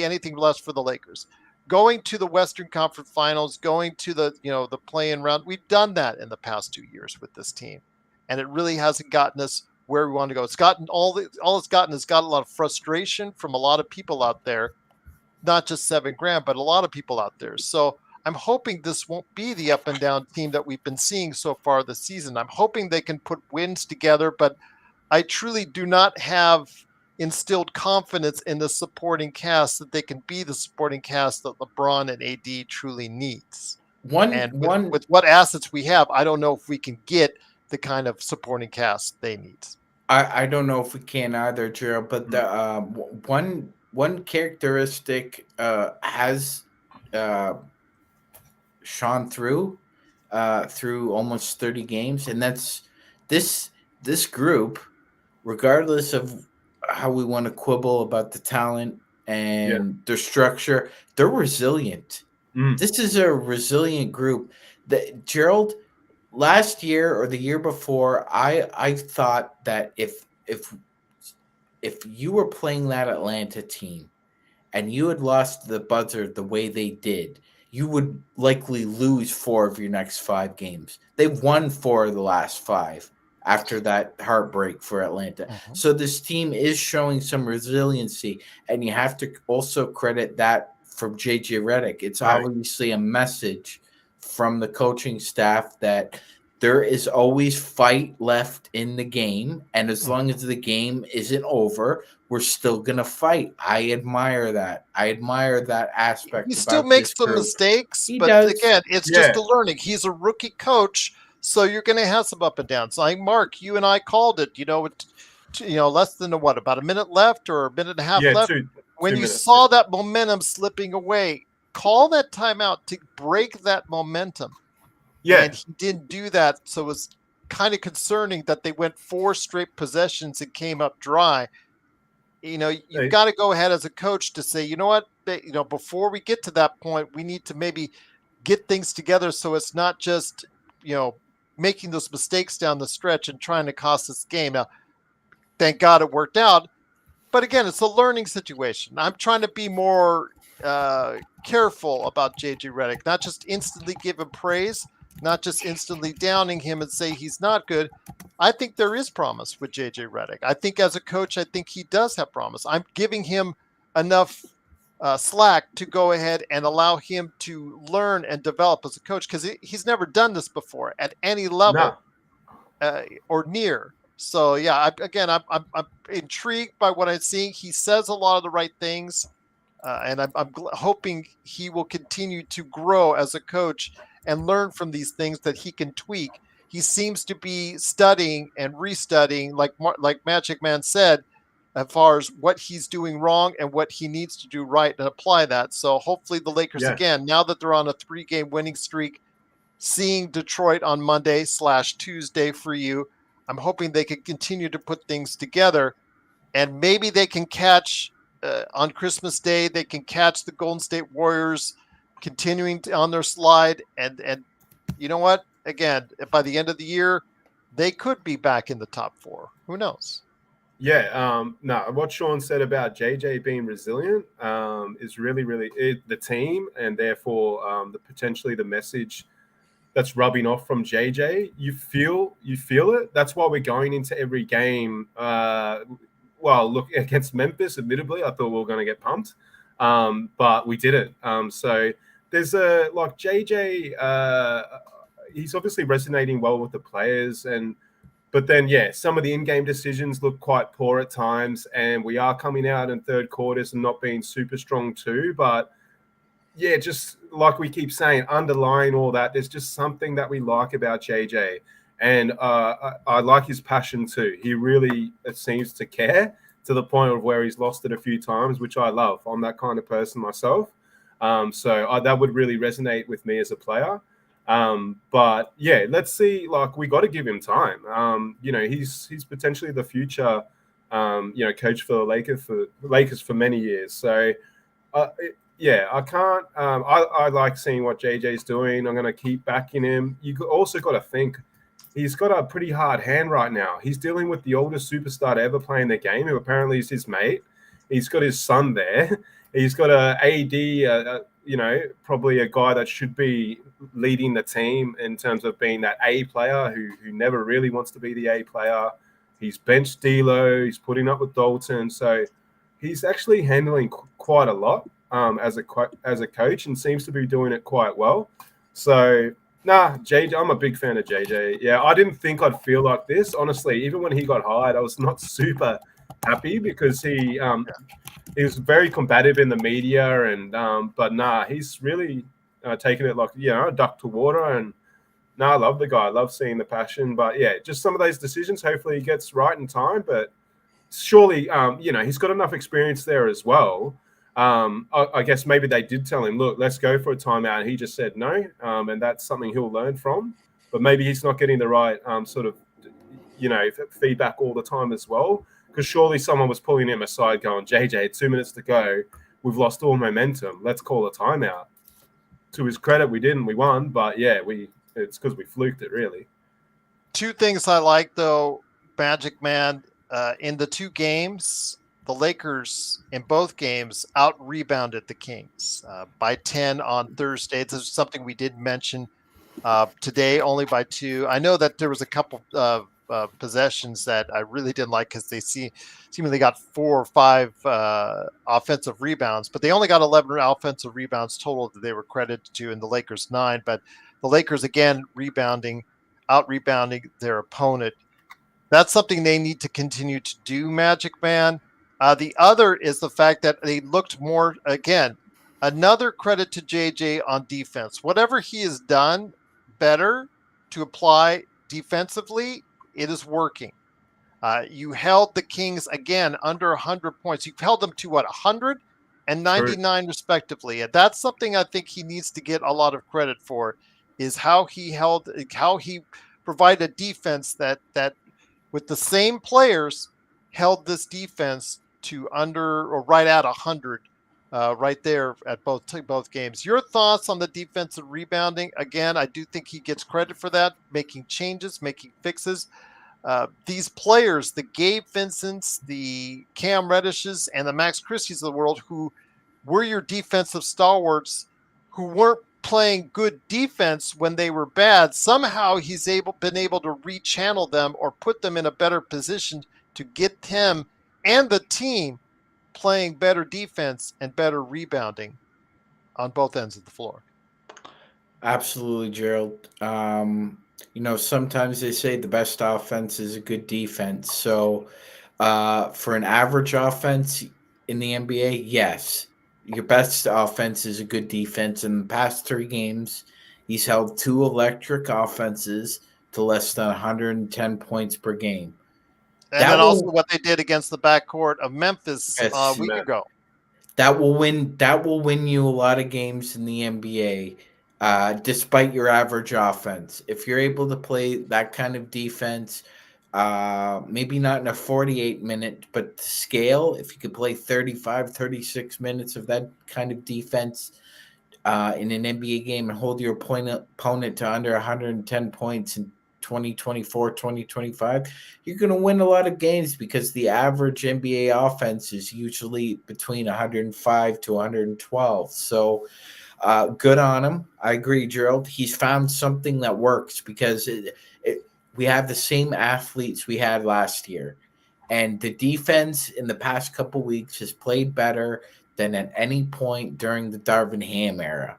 anything less for the Lakers. Going to the Western Conference Finals, going to the play-in round, we've done that in the past 2 years with this team, and it really hasn't gotten us where we want to go. It's gotten all it's gotten is got a lot of frustration from a lot of people out there, not just Seven Grant, but a lot of people out there. So I'm hoping this won't be the up and down team that we've been seeing so far this season. I'm hoping they can put wins together, but I truly do not have instilled confidence in the supporting cast that they can be the supporting cast that LeBron and AD truly needs. With what assets we have, I don't know if we can get the kind of supporting cast they need. I don't know if we can either, Gerald, but the one characteristic has shone through almost 30 games, and that's this group, regardless of how we want to quibble about the talent and their structure, they're resilient. This is a resilient group. Gerald, last year or the year before, I thought that if you were playing that Atlanta team and you had lost the buzzer the way they did, you would likely lose 4 of your next 5 games. They've won 4 of the last 5 after that heartbreak for Atlanta. Mhm. So this team is showing some resiliency, and you have to also credit that from JJ Redick. It's Right. obviously a message from the coaching staff that there is always fight left in the game, and as long as the game isn't over, we're still gonna fight. I admire that. I admire that aspect He still about makes this some group. mistakes, He but does. again, it's just Yeah. a learning. He's a rookie coach, so you're going to have some up and downs. Like Mark, you and I called it. Less than about a minute left or a minute and a half Yeah, left. two When you minutes. saw that momentum slipping away, call that timeout to break that momentum. Yeah. And he didn't do that, so it was kind of concerning that they went 4 straight possessions and came up dry. You've got to go ahead as a coach to say, you know what, before we get to that point, we need to maybe get things together so it's not just, making those mistakes down the stretch and trying to cost this game. Now, thank God it worked out. But again, it's a learning situation. I'm trying to be more careful about JJ Redick, not just instantly give him praise, not just instantly downing him and say he's not good. I think there is promise with JJ Redick. I think as a coach, I think he does have promise. I'm giving him enough slack to go ahead and allow him to learn and develop as a coach because he's never done this before at any level or near. So yeah, I'm intrigued by what I'm seeing. He says a lot of the right things, and I'm hoping he will continue to grow as a coach and learn from these things that he can tweak. He seems to be studying and restudying, like Magic Man said, as far as what he's doing wrong and what he needs to do right and apply that. So hopefully the Lakers again, now that they're on a 3-game winning streak, seeing Detroit on Monday/Tuesday for you, I'm hoping they can continue to put things together, and maybe they can catch on Christmas Day. They can catch the Golden State Warriors continuing on their slide, and you know what? Again, by the end of the year, they could be back in the top 4. Who knows? Yeah, no, what Sean said about JJ being resilient is really, really the team, and therefore potentially the message that's rubbing off from JJ. You feel it. That's why we're going into every game. Well, look, against Memphis, admittedly, I thought we were going to get pumped, but we didn't. So there's JJ. He's obviously resonating well with the players, but then, some of the in-game decisions look quite poor at times, and we are coming out in third quarters and not being super strong too. But yeah, just like we keep saying, underlying all that, there's just something that we like about JJ. And I like his passion too. He really seems to care to the point of where he's lost it a few times, which I love. I'm that kind of person myself. So that would really resonate with me as a player. But yeah, let's see. Like, we got to give him time. He's potentially the future, coach for the Lakers for many years. So, I can't. I like seeing what JJ's doing. I'm going to keep backing him. You also got to think he's got a pretty hard hand right now. He's dealing with the oldest superstar to ever play in the game, who apparently is his mate. He's got his son there. He's got a AD. Probably a guy that should be leading the team in terms of being that A player who never really wants to be the A player. He's benched D'Lo. He's putting up with Dalton. So he's actually handling quite a lot as a coach, and seems to be doing it quite well. So, JJ, I'm a big fan of JJ. Yeah, I didn't think I'd feel like this. Honestly, even when he got hired, I was not super happy because he was very combative in the media, but he's really taken it like, a duck to water. And I love the guy. I love seeing the passion. But yeah, just some of those decisions, hopefully he gets right in time. But surely, he's got enough experience there as well. I guess maybe they did tell him, look, let's go for a timeout. And he just said no. And that's something he'll learn from. But maybe he's not getting the right sort of, feedback all the time as well. Because surely someone was pulling him aside going, JJ, 2 minutes to go. We've lost all momentum. Let's call a timeout. to his credit, we didn't. We won, but yeah, it's because we fluked it, really. Two things I like, though, Magic Man, in the two games, the Lakers in both games out-rebounded the Kings by 10 on Thursday. This is something we did mention today, only by 2. I know that there was a couple of possessions that I really didn't like because they seemingly got 4 or 5 offensive rebounds, but they only got 11 offensive rebounds total that they were credited to, and the Lakers 9. But the Lakers, again, out-rebounding their opponent. That's something they need to continue to do, Magic Man. The other is the fact that they looked more, again, another credit to JJ on defense. Whatever he has done better to apply defensively, it is working. You held the Kings, again, under 100 points. You've held them to, 100 and 99 respectively. And that's something I think he needs to get a lot of credit for, is how he provided a defense that with the same players held this defense to under or right at 100 right there at both games. Your thoughts on the defensive rebounding? Again, I do think he gets credit for that, making changes, making fixes. These players, the Gabe Vincents, the Cam Reddishes, and the Max Christie's of the world, who were your defensive stalwarts, who weren't playing good defense when they were bad, somehow he's been able to rechannel them or put them in a better position to get him and the team playing better defense and better rebounding on both ends of the floor. Absolutely, Gerald. Sometimes they say the best offense is a good defense. So for an average offense in the NBA, yes, your best offense is a good defense. In the past 3 games, he's held 2 electric offenses to less than 110 points per game. And then also what they did against the backcourt of Memphis a week ago. That will win you a lot of games in the NBA, despite your average offense. If you're able to play that kind of defense, maybe not in a 48-minute, but to scale, if you could play 35, 36 minutes of that kind of defense in an NBA game and hold your opponent to under 110 points in 2024, 2025, you're going to win a lot of games, because the average NBA offense is usually between 105 to 112. So good on him. I agree, Gerald. He's found something that works, because we have the same athletes we had last year, and the defense in the past couple weeks has played better than at any point during the Darvin Ham era.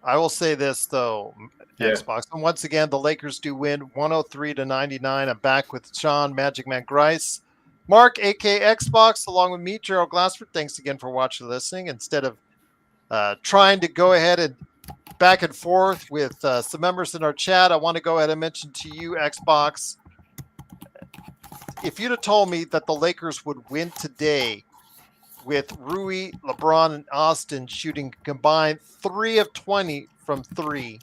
I will say this, though, Xbox. And once again, the Lakers do win 103-99. I'm back with Sean Magic Man Grice, Mark, a.k.a. Xbox, along with me, Gerald Glassford. Thanks again for watching and listening. Instead of trying to go ahead and back and forth with some members in our chat, I want to go ahead and mention to you, Xbox, if you'd have told me that the Lakers would win today with Rui, LeBron, and Austin shooting combined 3 of 20 from 3,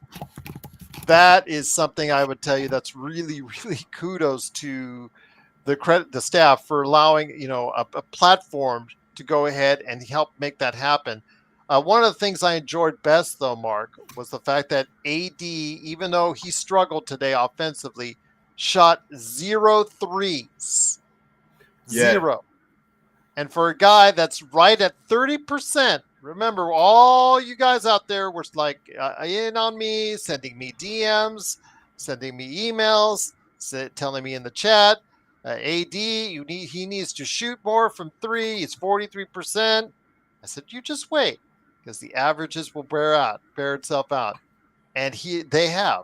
that is something I would tell you that's really, really kudos to the staff for allowing a platform to go ahead and help make that happen. One of the things I enjoyed best, though, Mark, was the fact that AD, even though he struggled today offensively, shot 0 threes. Yeah. 0. And for a guy that's right at 30%, remember, all you guys out there were like in on me, sending me DMs, sending me emails, telling me in the chat, AD, he needs to shoot more from 3. It's 43%. I said, you just wait, because the averages will bear itself out. And they have.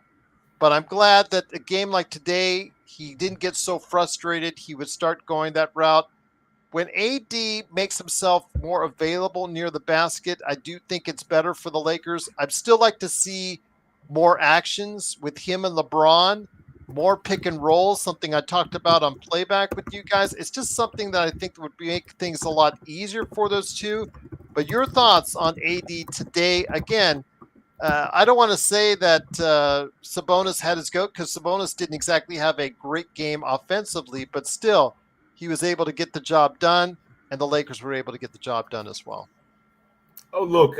But I'm glad that a game like today, he didn't get so frustrated. He would start going that route. When AD makes himself more available near the basket, I do think it's better for the Lakers. I'd still like to see more actions with him and LeBron, more pick and rolls, something I talked about on playback with you guys. It's just something that I think would make things a lot easier for those two. But your thoughts on AD today? Again, I don't want to say that Sabonis had his goat, because Sabonis didn't exactly have a great game offensively, but still, he was able to get the job done, and the Lakers were able to get the job done as well. Oh, look,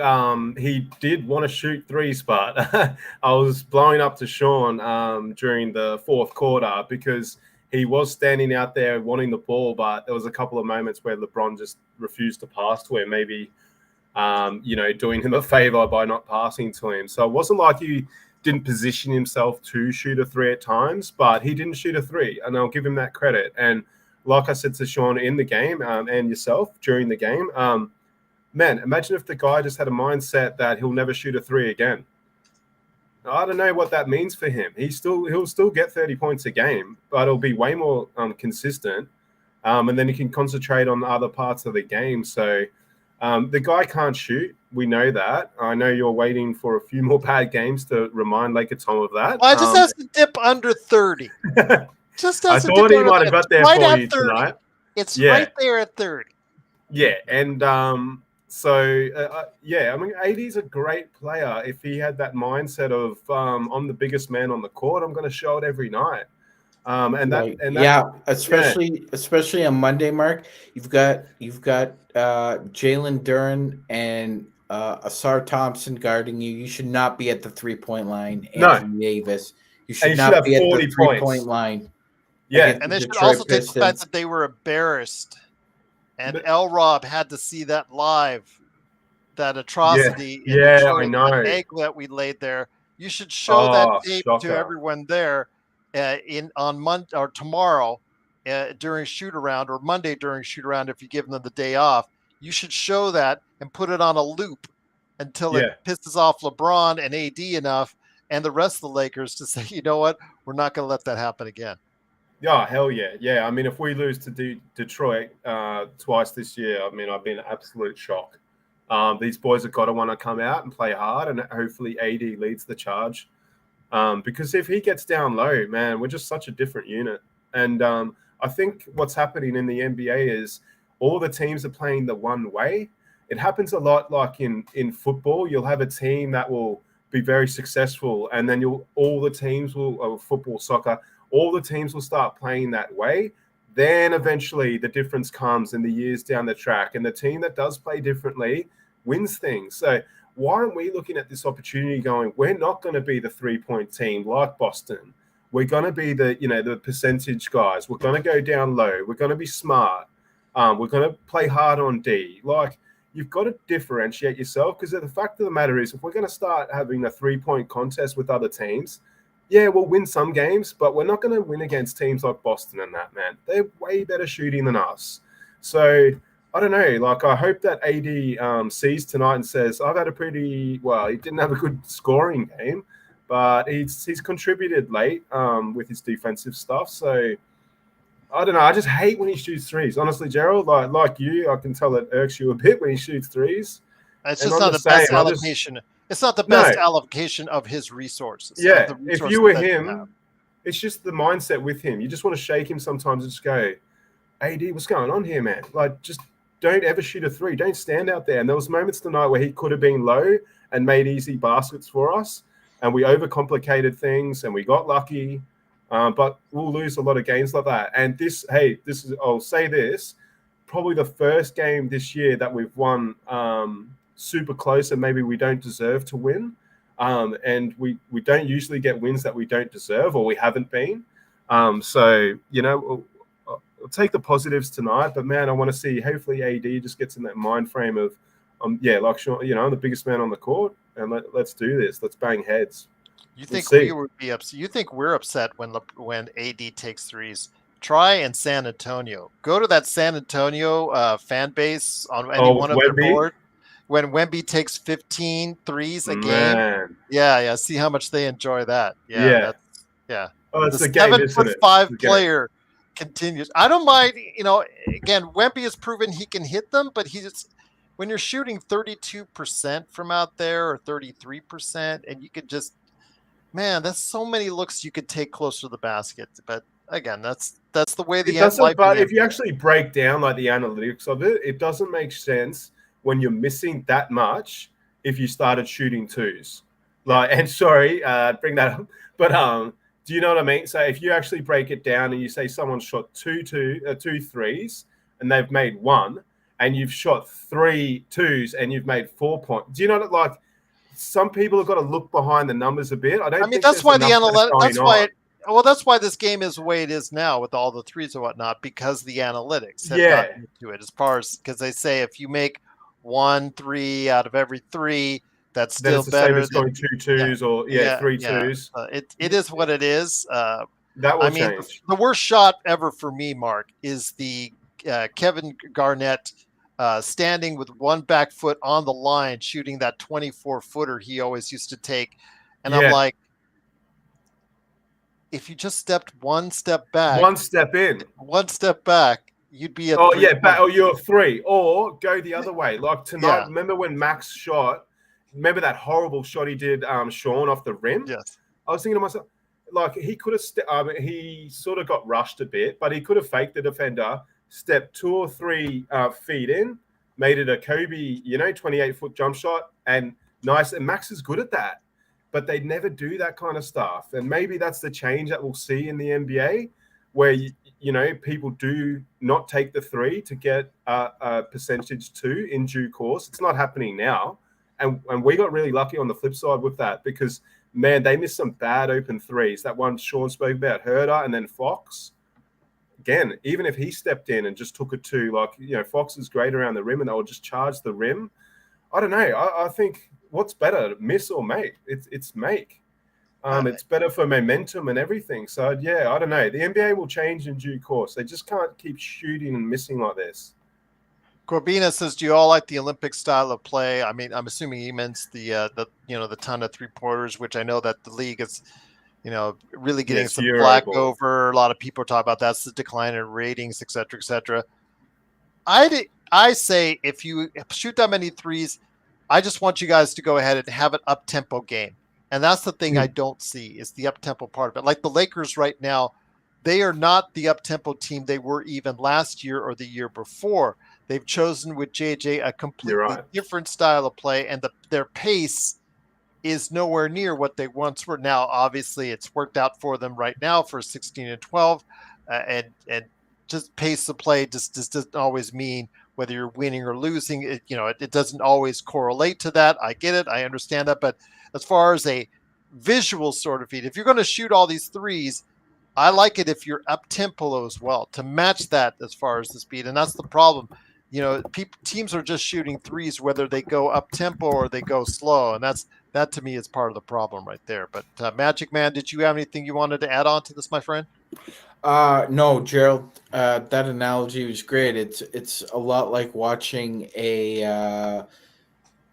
he did want to shoot threes, but I was blowing up to Sean during the fourth quarter because he was standing out there wanting the ball, but there was a couple of moments where LeBron just refused to pass to him, maybe, doing him a favor by not passing to him. So it wasn't like he didn't position himself to shoot a three at times, but he didn't shoot a three, and I'll give him that credit. And like I said to Sean in the game and yourself during the game, man, imagine if the guy just had a mindset that he'll never shoot a three again. I don't know what that means for him. He'll still get 30 points a game, but it'll be way more consistent. And then he can concentrate on the other parts of the game. So the guy can't shoot. We know that. I know you're waiting for a few more bad games to remind Laker Tom of that. Well, I just has to dip under 30. Just I has to thought dip he might have got there right for at you 30. tonight. It's right there at 30. Yeah, and I mean, AD's a great player. If he had that mindset of I'm the biggest man on the court, I'm going to show it every night. Especially on Monday, Mark. You've got Jalen Duren and Asar Thompson guarding you. You should not be at the 3-point line. Anthony Davis. You should not be at the 3-point line. Yeah, and they should also take the fact that they were embarrassed, and L-Rob had to see that live, that atrocity in Detroit, I know. that egg that we laid there. You should show that tape to everyone there on Monday or tomorrow during shoot around, or Monday during shoot around if you give them the day off. You should show that and put it on a loop until it pisses off LeBron and AD enough and the rest of the Lakers to say, you know what, we're not going to let that happen again. Yeah, hell yeah. Yeah, I mean, if we lose to Detroit twice this year, I mean, I've been absolute shock. These boys have got to want to come out and play hard, and hopefully AD leads the charge. Because if he gets down low, man, we're just such a different unit. And I think what's happening in the NBA is all the teams are playing the one way. It happens a lot like in football. You'll have a team that will be very successful, and then soccer, all the teams will start playing that way. Then eventually the difference comes in the years down the track, and the team that does play differently wins things. So why aren't we looking at this opportunity going, we're not going to be the 3-point team like Boston. We're going to be the percentage guys. We're going to go down low. We're going to be smart. We're going to play hard on D. Like, you've got to differentiate yourself, because the fact of the matter is, if we're going to start having a 3-point contest with other teams, yeah, we'll win some games, but we're not going to win against teams like Boston and that, man. They're way better shooting than us. So I don't know. Like, I hope that AD sees tonight and says, I've had he didn't have a good scoring game, but he's contributed late with his defensive stuff. So I don't know. I just hate when he shoots threes. Honestly, Gerald, like you, I can tell it irks you a bit when he shoots threes. It's just not the best allocation. It's not the best allocation of his resources. Yeah, if you were him, it's just the mindset with him. You just want to shake him sometimes and just go, AD, what's going on here, man? Like, just don't ever shoot a three. Don't stand out there. And there was moments tonight where he could have been low and made easy baskets for us, and we overcomplicated things and we got lucky. But we'll lose a lot of games like that. And I'll say this, probably the first game this year that we've won super close and maybe we don't deserve to win. And we don't usually get wins that we don't deserve, or we haven't been. I'll take the positives tonight, but man, I want to see, hopefully AD just gets in that mind frame of, like Sean, I'm the biggest man on the court, and let's do this. Let's bang heads. You think we would be upset? You think we're upset when AD takes threes? Try in San Antonio. Go to that San Antonio fan base on any one of their board. When Wemby takes 15 threes a game. Yeah. See how much they enjoy that. Yeah. Oh, it's the a game, 7'5" player continues. I don't mind, again, Wemby has proven he can hit them, but when you're shooting 32% from out there or 33%, and you could just, man, that's so many looks you could take closer to the basket. But again, that's the way the end life. But if you actually break down like the analytics of it, it doesn't make sense when you're missing that much if you started shooting twos. Bring that up. But do you know what I mean? So if you actually break it down and you say someone shot two threes and they've made one, and you've shot 3 twos and you've made 4 points. Do you know that, like, some people have got to look behind the numbers a bit? I don't think that's there's why the enough analytics. going That's why. on. Well, that's why this game is the way it is now with all the threes and whatnot, because the analytics have gotten into it. As far as because they say if you make 1 3 out of every 3, that's Then still it's the same better as than going 2 twos or 3 twos. It is what it is. That will I mean, change. the worst shot ever for me, Mark, is the Kevin Garnett standing with one back foot on the line, shooting that 24-footer he always used to take. And I'm like, if you just stepped one step back, one step back, you'd be at you're 3. Or go the other way. Like tonight, remember when Max shot? Remember that horrible shot he did, Sean, off the rim? Yes. I was thinking to myself, like, he could have, he sort of got rushed a bit, but he could have faked the defender, stepped 2 or 3 feet in, made it a Kobe, 28-foot jump shot, and nice. And Max is good at that, but they never do that kind of stuff. And maybe that's the change that we'll see in the NBA, where, people do not take the 3 to get a percentage 2 in due course. It's not happening now. And we got really lucky on the flip side with that because, man, they missed some bad open threes. That one Sean spoke about, Herder, and then Fox. Again, even if he stepped in and just took a 2, Fox is great around the rim and they'll just charge the rim. I don't know. I think what's better, miss or make? It's make. It's better for momentum and everything. So, I don't know. The NBA will change in due course. They just can't keep shooting and missing like this. Corbina says, "Do you all like the Olympic style of play?" I mean, I'm assuming he means the ton of 3-pointers, which I know that the league is, really getting some flack over. A lot of people talk about that's the decline in ratings, et cetera, et cetera. I say if you shoot that many threes, I just want you guys to go ahead and have an up-tempo game, and that's the thing I don't see is the up-tempo part of it. Like the Lakers right now, they are not the up-tempo team they were even last year or the year before. They've chosen with JJ a completely different style of play, and their pace is nowhere near what they once were. Now, obviously, it's worked out for them right now for 16 and 12, and just pace of play just doesn't always mean whether you're winning or losing. It doesn't always correlate to that. I get it. I understand that. But as far as a visual sort of feed, if you're going to shoot all these threes, I like it if you're up tempo as well to match that as far as the speed. And that's the problem. Teams are just shooting threes, whether they go up tempo or they go slow. And that to me is part of the problem right there. But Magic Man, did you have anything you wanted to add on to this, my friend? No, Gerald, that analogy was great. It's a lot like watching a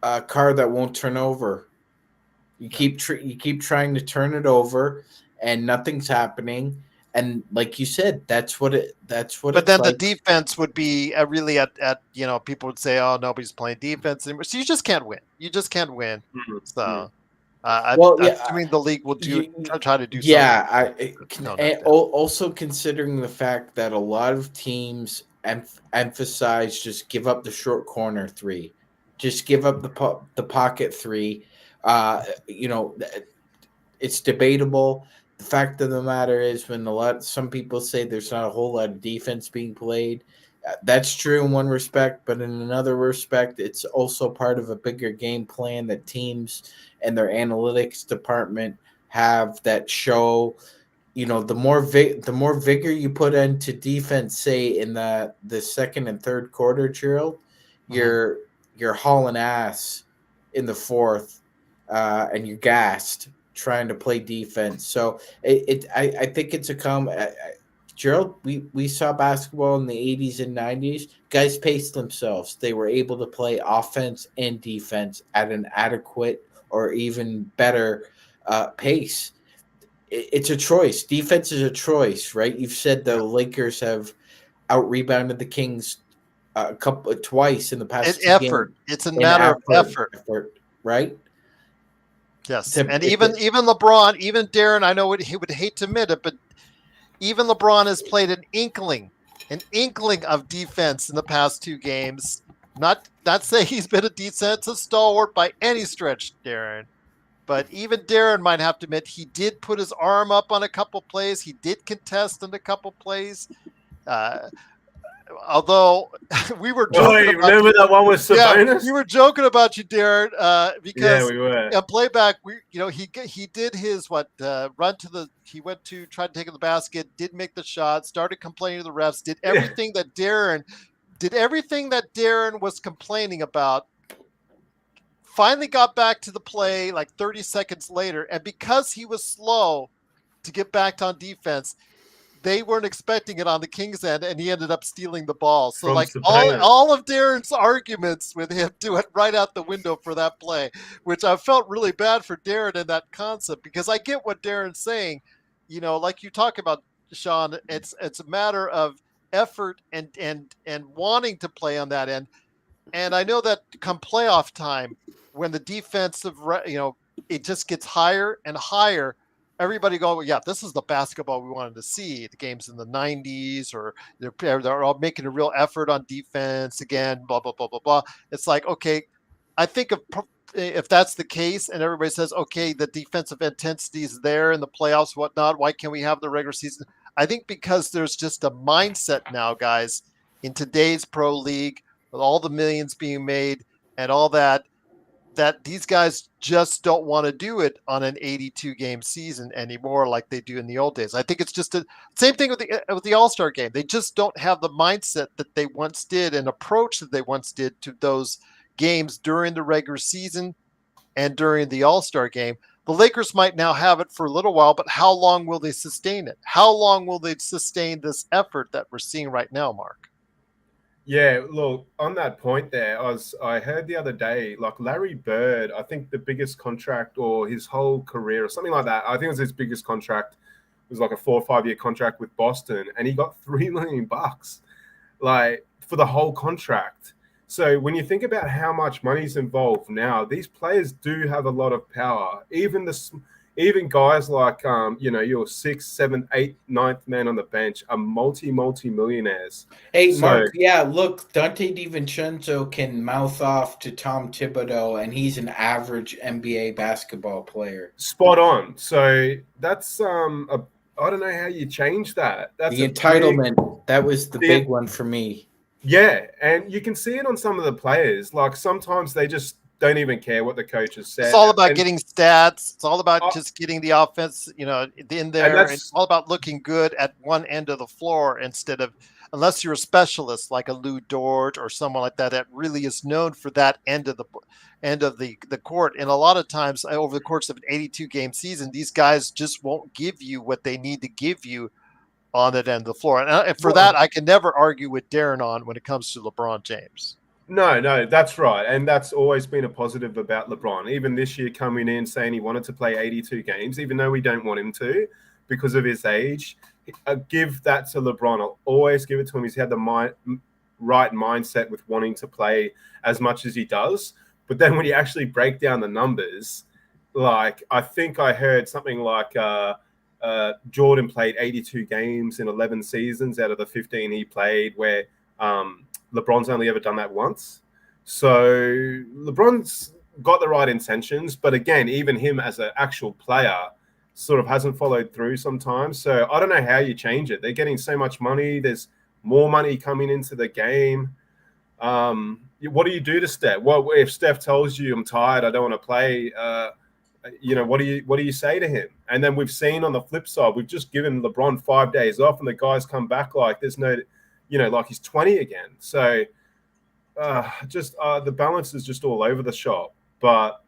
car that won't turn over. You keep trying to turn it over, and nothing's happening. And like you said, that's what it's like. But then the defense would be really at people would say, oh, nobody's playing defense anymore. So you just can't win. You just can't win. Mm-hmm. So I'm assuming the league will try to do something. Yeah, also considering the fact that a lot of teams emphasize just give up the short corner 3. Just give up the pocket 3. It's debatable. The fact of the matter is when some people say there's not a whole lot of defense being played, that's true in one respect, but in another respect, it's also part of a bigger game plan that teams and their analytics department have that show, the more vigor you put into defense, say in the second and third quarter, Gerald, you're hauling ass in the fourth, and you're gassed trying to play defense. So I think it's Gerald, we saw basketball in the 80s and 90s. Guys paced themselves. They were able to play offense and defense at an adequate or even better pace. It's a choice. Defense is a choice, right? You've said the Lakers have out-rebounded the Kings twice in the past 2 games. It's a matter of effort, right? Yes, and even LeBron, even Darren, I know he would hate to admit it, but even LeBron has played an inkling of defense in the past 2 games. Not say he's been a defensive stalwart by any stretch, Darren, but even Darren might have to admit he did put his arm up on a couple plays. He did contest in a couple plays. although we were Oh, joking about remember that one with Sabonis? we were joking about you, Darren, because Yeah, we were. in playback, he did his he went to try to take the basket, did make the shot, started complaining to the refs, did everything that Darren was complaining about. Finally got back to the play like 30 seconds later, and because he was slow to get back on defense, they weren't expecting it on the Kings end, and he ended up stealing the ball. So From like Sabonis. all of Darren's arguments with him went right out the window for that play, which I felt really bad for Darren in that concept, because I get what Darren's saying. Like you talk about, Sean, it's a matter of effort and wanting to play on that end. And I know that come playoff time, when the defensive, it just gets higher and higher, everybody go, yeah, this is the basketball we wanted to see. The games in the 90s, or they're all making a real effort on defense again, blah, blah, blah, blah, blah. It's like, okay, I think if that's the case and everybody says, okay, the defensive intensity is there in the playoffs, whatnot, why can't we have the regular season? I think because there's just a mindset now, guys, in today's pro league, with all the millions being made and all that these guys just don't want to do it on an 82 game season anymore like they do in the old days. I think it's just the same thing with the All-Star game. They just don't have the mindset that they once did and approach that they once did to those games during the regular season and during the All-Star game. The Lakers might now have it for a little while, but how long will they sustain it? How long will they sustain this effort that we're seeing right now, Mark? Yeah, look, on that point there, I heard the other day, like Larry Bird, I think the biggest contract or his whole career or something like that, I think it was his biggest contract, it was like a 4 or 5 year contract with Boston, and he got $3 million like for the whole contract. So when you think about how much money's involved now, these players do have a lot of power. Even guys like your 6th, 7th, 8th, 9th man on the bench are multi-millionaires. Hey, Mark, yeah, look, Dante DiVincenzo can mouth off to Tom Thibodeau, and he's an average NBA basketball player. Spot on. So that's I don't know how you change that. That's the entitlement. That was the big one for me. Yeah, and you can see it on some of the players. Like sometimes they just don't even care what the coach has said. It's all about getting stats. It's all about just getting the offense, in there. And it's all about looking good at one end of the floor instead of, unless you're a specialist like a Lou Dort or someone like that really is known for that end of the court. And a lot of times over the course of an 82 game season, these guys just won't give you what they need to give you on that end of the floor. And for that, I can never argue with Darren on when it comes to LeBron James. No, that's right. And that's always been a positive about LeBron. Even this year coming in saying he wanted to play 82 games, even though we don't want him to because of his age. Give that to LeBron. I'll always give it to him. He's had the right mindset with wanting to play as much as he does. But then when you actually break down the numbers, like I think I heard something like Jordan played 82 games in 11 seasons out of the 15 he played, where LeBron's only ever done that once. So LeBron's got the right intentions, but again, even him as an actual player sort of hasn't followed through sometimes. So I don't know how you change it. They're getting so much money. There's more money coming into the game. What do you do to Steph? Well, if Steph tells you I'm tired, I don't want to play, what do you say to him? And then we've seen on the flip side, we've just given LeBron 5 days off and the guys come back like there's no, like he's 20 again. So the balance is just all over the shop. But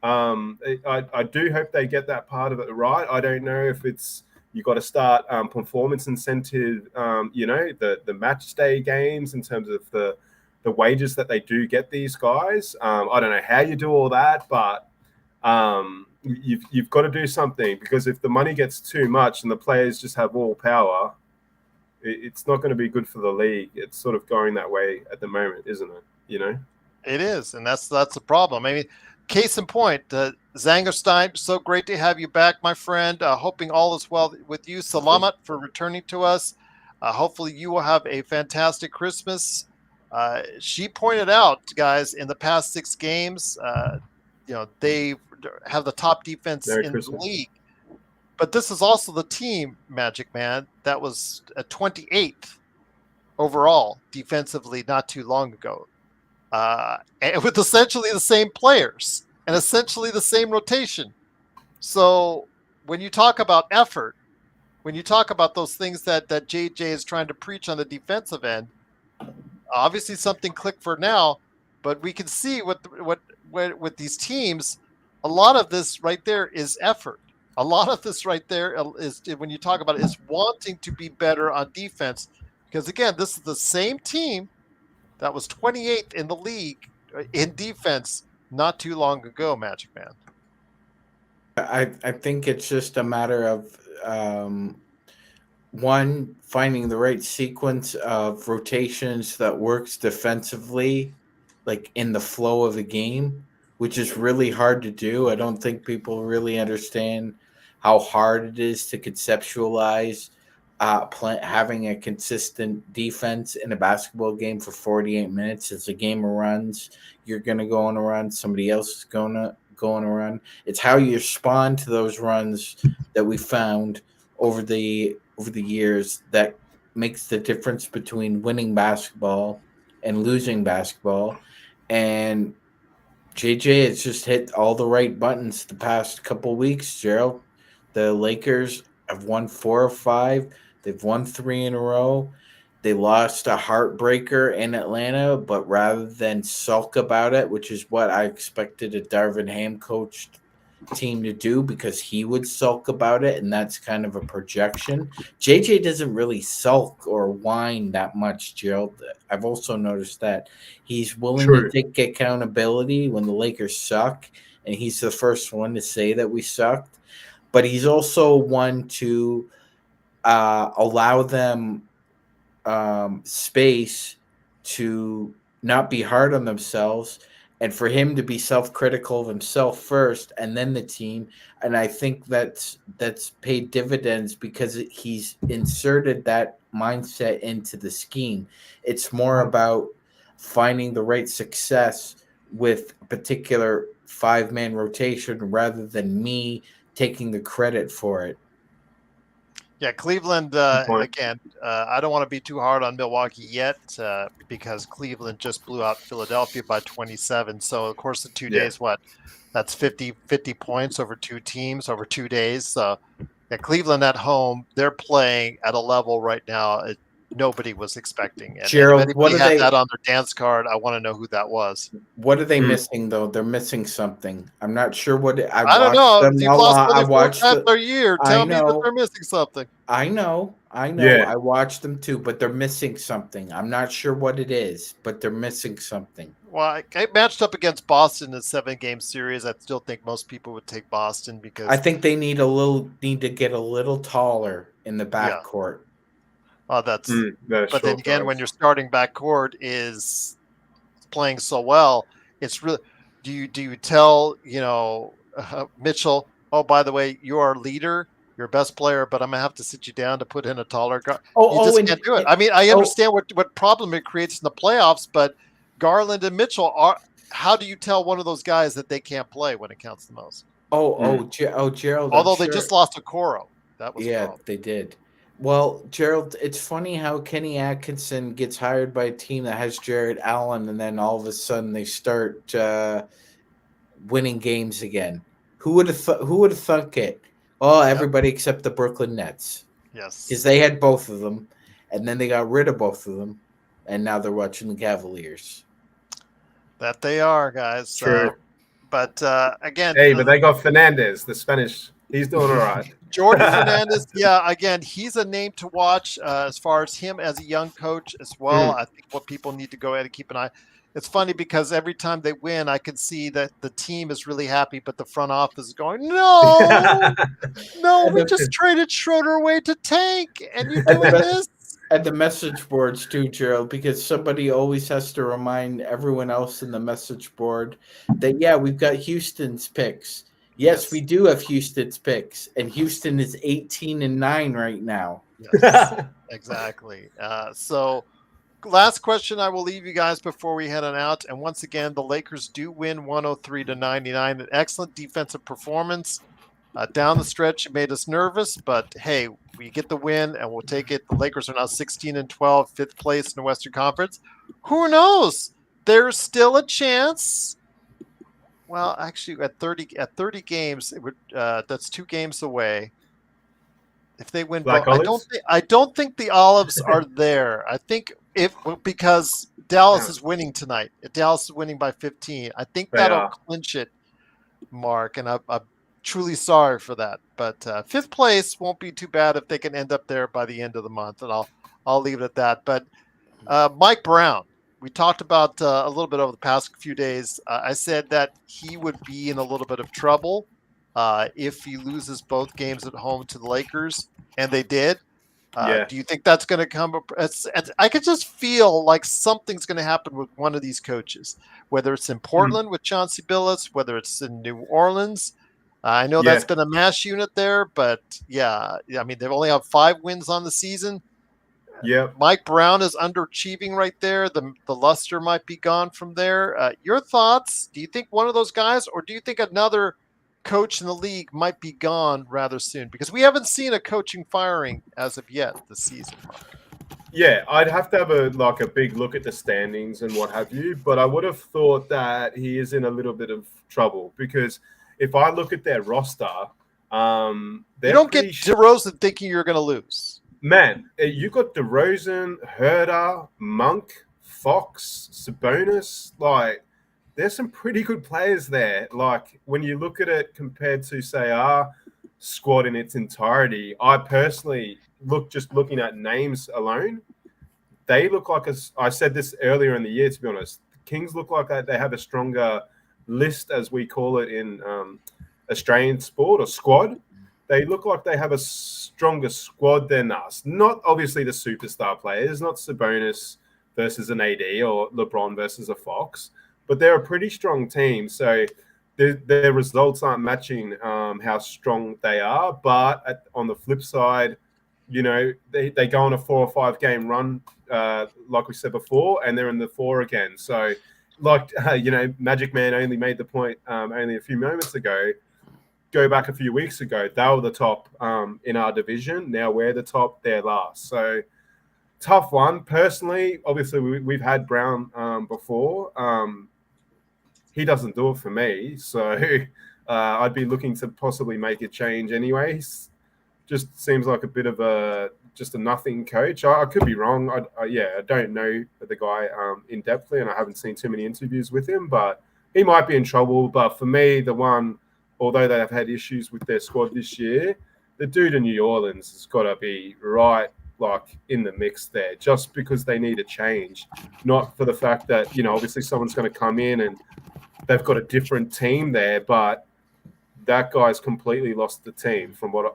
I do hope they get that part of it right. I don't know if it's you got to start performance incentive, the match day games in terms of the wages that they do get these guys. I don't know how you do all that, but you've got to do something, because if the money gets too much and the players just have all power, it's not going to be good for the league. It's sort of going that way at the moment, isn't it? It is, and that's the problem. I mean, case in point, Zangerstein, so great to have you back, my friend. Hoping all is well with you. Salamat for returning to us. Hopefully you will have a fantastic Christmas. She pointed out, guys, in the past 6 games, they have the top defense in the league. But this is also the team, Magic Man, that was 28th overall defensively not too long ago, and with essentially the same players and essentially the same rotation. So when you talk about effort, when you talk about those things that JJ is trying to preach on the defensive end, obviously something clicked for now, but we can see what with these teams, a lot of this right there is effort. A lot of this right there is, when you talk about it, is wanting to be better on defense. Because again, this is the same team that was 28th in the league in defense not too long ago, Magic Man. I think it's just a matter of one, finding the right sequence of rotations that works defensively, like in the flow of the game, which is really hard to do. I don't think people really understand how hard it is to conceptualize having a consistent defense in a basketball game for 48 minutes. It's a game of runs. You're going to go on a run. Somebody else is going to go on a run. It's how you respond to those runs that we found over the years that makes the difference between winning basketball and losing basketball. And JJ has just hit all the right buttons the past couple weeks, Gerald. The Lakers have won 4 or 5. They've won 3 in a row. They lost a heartbreaker in Atlanta, but rather than sulk about it, which is what I expected a Darvin Ham coached team to do, because he would sulk about it, and that's kind of a projection. JJ doesn't really sulk or whine that much, Gerald. I've also noticed that he's willing to take accountability when the Lakers suck, and he's the first one to say that we sucked. But he's also one to allow them space to not be hard on themselves, and for him to be self-critical of himself first and then the team. And I think that's paid dividends because he's inserted that mindset into the scheme. It's more about finding the right success with a particular 5-man rotation rather than me taking the credit for it. Yeah, Cleveland, again, I don't want to be too hard on Milwaukee yet because Cleveland just blew out Philadelphia by 27. So, of course, the 2 days, that's 50 points over 2 teams over 2 days. So, yeah, Cleveland at home, they're playing at a level right now nobody was expecting. And Gerald, if anybody had that on their dance card, I want to know who that was. What are they missing, though? They're missing something. I'm not sure what I don't know. You've lost 24 times a year. Tell me that they're missing something. I know. Yeah. I watched them too, but they're missing something. I'm not sure what it is, but they're missing something. Well, I matched up against Boston in a 7-game series. I still think most people would take Boston because I think they need to get a little taller in the backcourt. Oh, but then again, when your starting backcourt is playing so well, it's really, do you tell Mitchell, oh, by the way, you are leader, you're best player, but I'm gonna have to sit you down to put in a taller guard. You just can't do it. I mean, I understand what problem it creates in the playoffs, but Garland and Mitchell how do you tell one of those guys that they can't play when it counts the most? Gerald. Although they just lost to Coro. That was they did. Well, Gerald, it's funny how Kenny Atkinson gets hired by a team that has Jared Allen, and then all of a sudden they start winning games again. Who would have thunk it? Well, everybody except the Brooklyn Nets. Yes, because they had both of them, and then they got rid of both of them, and now they're watching the Cavaliers. That they are, guys. True. But again, but they got Fernandez, the Spanish. He's doing all right. Jordan Fernandez, again, he's a name to watch as far as him as a young coach as well. I think what people need to go ahead and keep an eye. It's funny because every time they win, I can see that the team is really happy, but the front office is going, no, we just traded Schroeder away to tank, and you're doing this. At the message boards too, Gerald, because somebody always has to remind everyone else in the message board that, we've got Houston's picks. Yes, we do have Houston's picks, and Houston is 18-9 right now. Yes, exactly. So last question I will leave you guys before we head on out. And once again, the Lakers do win 103-99. An excellent defensive performance. Down the stretch, it made us nervous, but hey, we get the win and we'll take it. The Lakers are now 16-12, fifth place in the Western Conference. Who knows? There's still a chance. Well, actually, at 30 games, it would that's 2 games away. If they win Black both, Olives? I don't think the Olives are there. I think because Dallas Yeah. is winning tonight. If Dallas is winning by 15, I think They that'll are. clinch it, Mark, and I'm truly sorry for that. But fifth place won't be too bad if they can end up there by the end of the month, and I'll leave it at that. But Mike Brown, we talked about a little bit over the past few days. I said that he would be in a little bit of trouble if he loses both games at home to the Lakers, and they did. Yeah. Do you think that's going to come up? I could just feel like something's going to happen with one of these coaches, whether it's in Portland with Chauncey Billups, whether it's in New Orleans. I know Yeah. that's been a mash unit there, but yeah, I mean, they've only have 5 wins on the season. Yep. Mike Brown is underachieving right there. The luster might be gone from there. Your thoughts? Do you think one of those guys, or do you think another coach in the league might be gone rather soon? Because we haven't seen a coaching firing as of yet this season. Yeah, I'd have to have a big look at the standings and what have you, but I would have thought that he is in a little bit of trouble because if I look at their roster, You don't get DeRozan thinking you're going to lose. Man, you got DeRozan, Herder, Monk, Fox, Sabonis. Like, there's some pretty good players there. Like, when you look at it compared to, say, our squad in its entirety, I personally looking at names alone, they look like, I said this earlier in the year, to be honest, the Kings look like they have a stronger list, as we call it in Australian sport, or squad. They look like they have a stronger squad than us. Not obviously the superstar players, not Sabonis versus an AD or LeBron versus a Fox, but they're a pretty strong team. So their results aren't matching how strong they are. But on the flip side, you know, they go on a 4 or 5 game run, like we said before, and they're in the 4 again. So, Magic Man only made the point only a few moments ago. Go back a few weeks ago, they were the top in our division. Now we're the top, they're last. So tough one. Personally, obviously, we've had Brown before. He doesn't do it for me. So I'd be looking to possibly make a change anyways. Just seems like a bit of just a nothing coach. I could be wrong. I don't know the guy in depthly, and I haven't seen too many interviews with him, but he might be in trouble. But for me, although they have had issues with their squad this year, the dude in New Orleans has got to be right, like, in the mix there, just because they need a change, not for the fact that, obviously someone's going to come in and they've got a different team there, but that guy's completely lost the team from what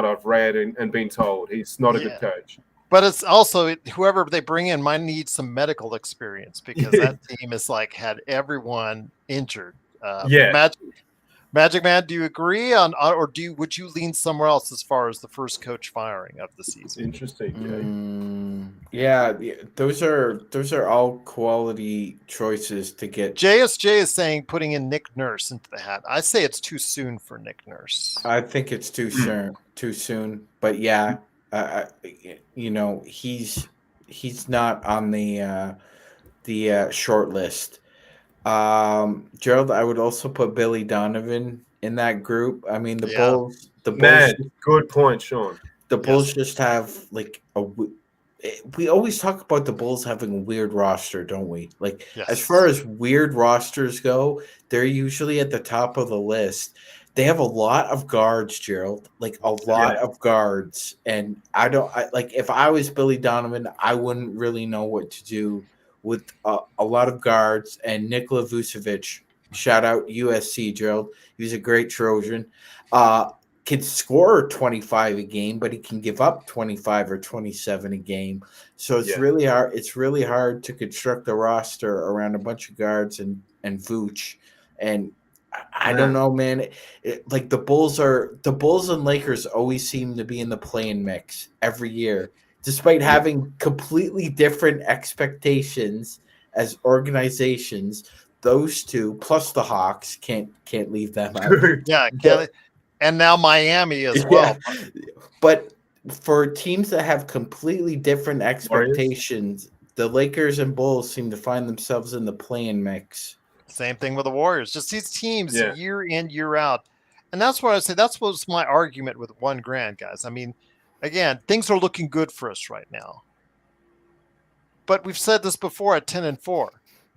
I've read and been told. He's not a good coach. But it's also whoever they bring in might need some medical experience because that team is had everyone injured. Magic Man, do you agree or would you lean somewhere else as far as the first coach firing of the season? Interesting, Jay. Yeah, those are all quality choices to get. JSJ is saying putting in Nick Nurse into the hat. I say it's too soon for Nick Nurse. I think it's too soon. But yeah, he's not on the short list. Gerald, I would also put Billy Donovan in that group. I mean, the Bulls. Man, good point, Sean. The Bulls just have we always talk about the Bulls having a weird roster, don't we? As far as weird rosters go, they're usually at the top of the list. They have a lot of guards, Gerald, a lot of guards. And if I was Billy Donovan, I wouldn't really know what to do with a lot of guards. And Nikola Vucevic, shout out USC, Gerald. He was a great Trojan. Can score 25 a game, but he can give up 25 or 27 a game. So it's really hard. It's really hard to construct a roster around a bunch of guards and Vooch. And I don't know, man. The Bulls and Lakers always seem to be in the play-in mix every year, despite having completely different expectations as organizations. Those two plus the Hawks can't leave them out. Yeah, and now Miami as well. But for teams that have completely different expectations, the Lakers and Bulls seem to find themselves in the play-in mix. Same thing with the Warriors. Just these teams Yeah. year in, year out. And that's what I say. That's what's my argument with 1 grand, guys. I mean, again, things are looking good for us right now. But we've said this before at 10-4.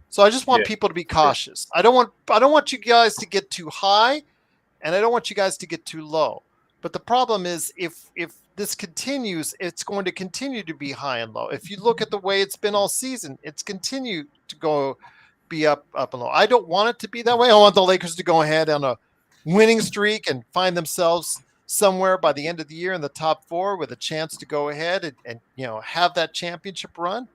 So I just want people to be cautious. I don't want you guys to get too high, and I don't want you guys to get too low. But the problem is if this continues, it's going to continue to be high and low. If you look at the way it's been all season, it's continued to go be up and low. I don't want it to be that way. I want the Lakers to go ahead on a winning streak and find themselves somewhere by the end of the year in the top 4 with a chance to go ahead and have that championship run.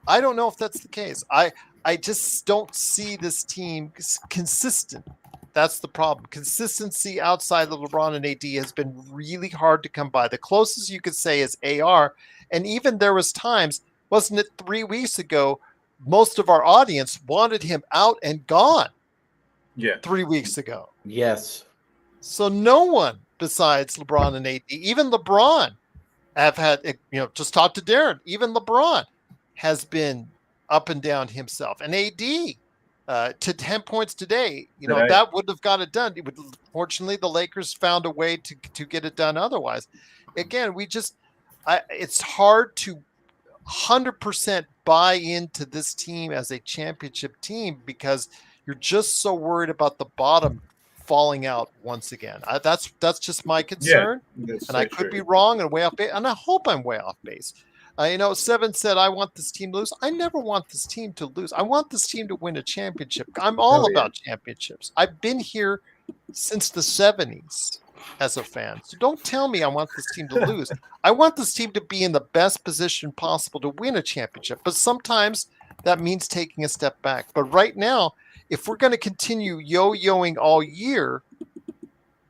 I don't know if that's the case. I just don't see this team consistent. That's the problem. Consistency outside of LeBron and AD has been really hard to come by. The closest you could say is AR. And even there was times, wasn't it 3 weeks ago, most of our audience wanted him out and gone. Yeah. 3 weeks ago. Yes. So no one besides LeBron and AD, even LeBron, have had, just talk to Darren, even LeBron has been up and down himself. And AD, to 10 points today, that wouldn't have got it done. Fortunately, the Lakers found a way to get it done otherwise. Again, it's hard to 100% buy into this team as a championship team because you're just so worried about the bottom falling out once again. That's just my concern. Yeah, and I could be wrong and way off base, and I hope I'm way off base. Seven said, I want this team to lose. I never want this team to lose. I want this team to win a championship. I'm all about championships. I've been here since the 70s as a fan. So don't tell me I want this team to lose. I want this team to be in the best position possible to win a championship. But sometimes that means taking a step back. But right now, if we're going to continue yo-yoing all year,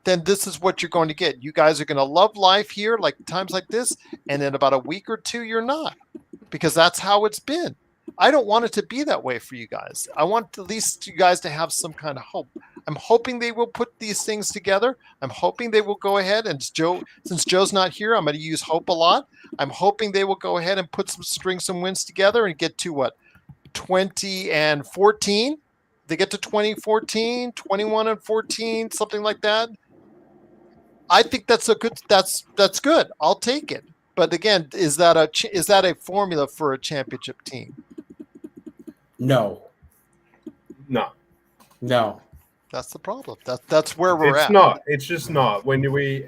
then this is what you're going to get. You guys are going to love life here, like times like this, and in about a week or 2, you're not, because that's how it's been. I don't want it to be that way for you guys. I want at least you guys to have some kind of hope. I'm hoping they will put these things together. I'm hoping they will go ahead and since Joe's not here, I'm going to use hope a lot. I'm hoping they will go ahead and string some wins together and get to 20-14. They get to 20-14, 21-14, something like that. I think that's good. I'll take it. But again, is that a formula for a championship team? No. That's the problem. That's where we're at. It's not. It's just not. When we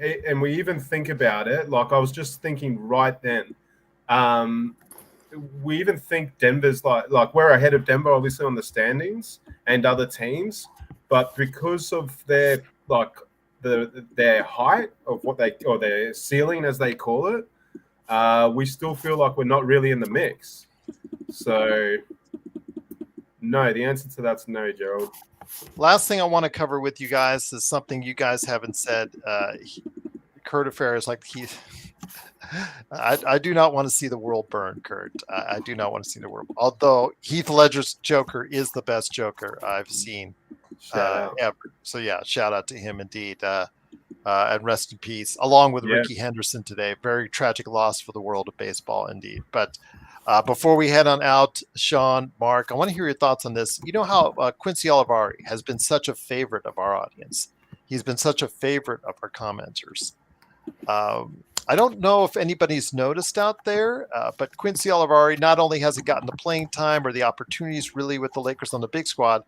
even think about it, like I was just thinking right then, we even think Denver's like we're ahead of Denver, obviously, on the standings and other teams, but because of their their height of or their ceiling, as they call it, we still feel like we're not really in the mix. So, no, the answer to that's no, Gerald. Last thing I want to cover with you guys is something you guys haven't said. Kurt Affair is I do not want to see the world burn, Kurt. I do not want to see the world. Although Heath Ledger's Joker is the best Joker I've seen ever. So yeah, shout out to him indeed. And rest in peace, along with Ricky Henderson today. Very tragic loss for the world of baseball indeed. But before we head on out, Sean, Mark, I want to hear your thoughts on this. You know how Quincy Olivari has been such a favorite of our audience. He's been such a favorite of our commenters. I don't know if anybody's noticed out there, but Quincy Olivari not only has he gotten the playing time or the opportunities really with the Lakers on the big squad,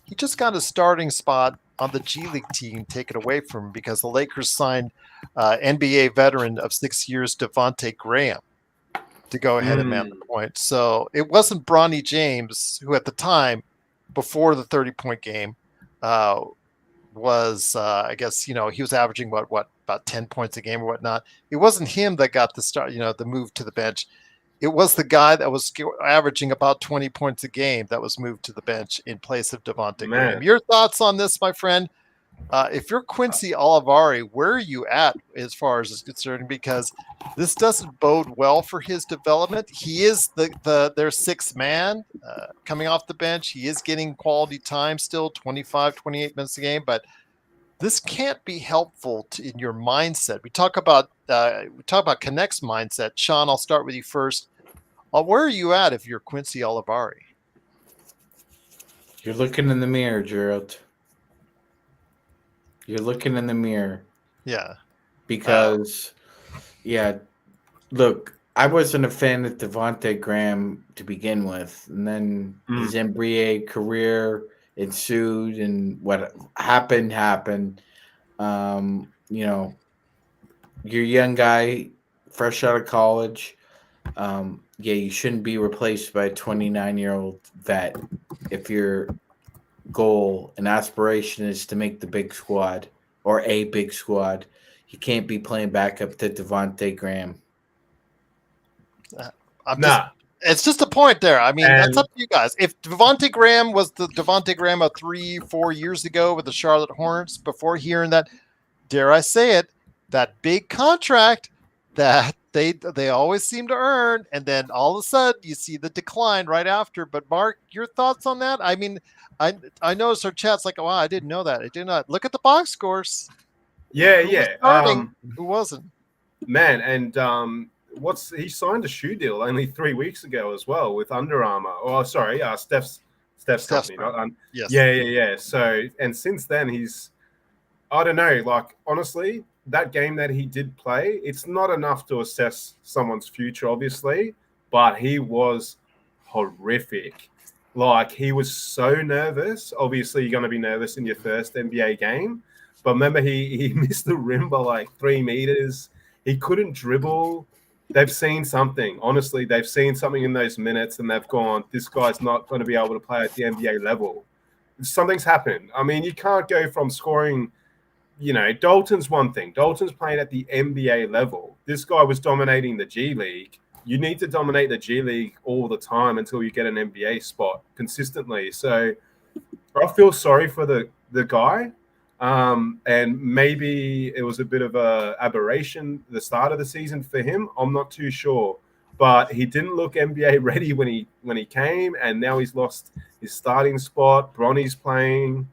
he just got a starting spot on the G League team taken away from him because the Lakers signed NBA veteran of 6 years, Devontae Graham, to go ahead and man the point. So it wasn't Bronny James, who at the time, before the 30-point game, was, I guess, he was averaging about 10 points a game or whatnot. It wasn't him that got the start, the move to the bench. It was the guy that was averaging about 20 points a game that was moved to the bench in place of Devontae Graham. Your thoughts on this, my friend? If you're Quincy Olivari, where are you at as far as is concerned? Because this doesn't bode well for his development. He is their sixth man coming off the bench. He is getting quality time still, 25, 28 minutes a game. But this can't be helpful in your mindset. We talk about Connect's mindset. Sean, I'll start with you first. Where are you at if you're Quincy Olivari? You're looking in the mirror, Gerald. You're looking in the mirror Yeah. because, yeah, look, I wasn't a fan of Devontae Graham to begin with, and then his NBA career ensued, and what happened. You know, you're a young guy, fresh out of college. Yeah, you shouldn't be replaced by a 29-year-old vet if your goal and aspiration is to make the big squad or a big squad. You can't be playing backup to Devontae Graham. It's just a point there. I mean, that's And up to you guys. If Devontae Graham was the Devontae Graham of 3-4 years ago with the Charlotte Hornets, before hearing that, dare I say it, that big contract that they always seem to earn, and then all of a sudden you see the decline right after. But Mark, your thoughts on that? I mean, I noticed our chat's like, wow, I didn't know that. I did not look at the box scores. yeah, Who was yeah. starting? Who wasn't? Man, and he signed a shoe deal only 3 weeks ago as well with Under Armour. Oh, sorry, Steph's company. Yes. Yeah. So, and since then I don't know, like honestly, that game that he did play, it's not enough to assess someone's future, obviously, but he was horrific. Like he was so nervous. Obviously, you're going to be nervous in your first NBA game, but remember he missed the rim by like 3 meters. He couldn't dribble. They've seen something. Honestly, they've seen something in those minutes, and they've gone, this guy's not going to be able to play at the NBA level. Something's happened. I mean, you can't go from scoring. Dalton's one thing. Dalton's playing at the NBA level. This guy was dominating the G League. You need to dominate the G League all the time until you get an NBA spot consistently. So I feel sorry for the guy. And maybe it was a bit of a aberration the start of the season for him. I'm not too sure. But he didn't look NBA ready when he came, and now he's lost his starting spot. Bronny's playing.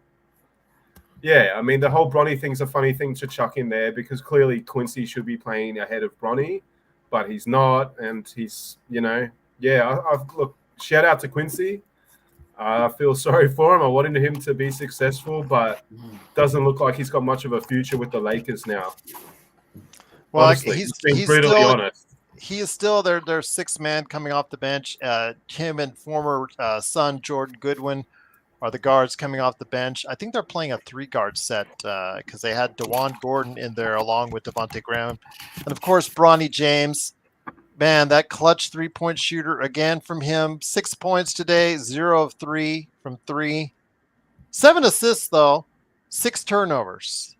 Yeah, I mean, the whole Bronny thing's a funny thing to chuck in there because clearly Quincy should be playing ahead of Bronny, but he's not. And he's, look, shout out to Quincy. I feel sorry for him. I wanted him to be successful, but doesn't look like he's got much of a future with the Lakers now. Well, honestly, he's brutally honest. He is still their sixth man coming off the bench. Him and former son Jordan Goodwin are the guards coming off the bench. I think they're playing a 3-guard set because they had DeJuan Gordon in there along with Devontae Graham. And, of course, Bronny James. Man, that clutch 3-point shooter again from him. 6 points today, 0 of 3 from 3. 7 assists, though. 6 turnovers.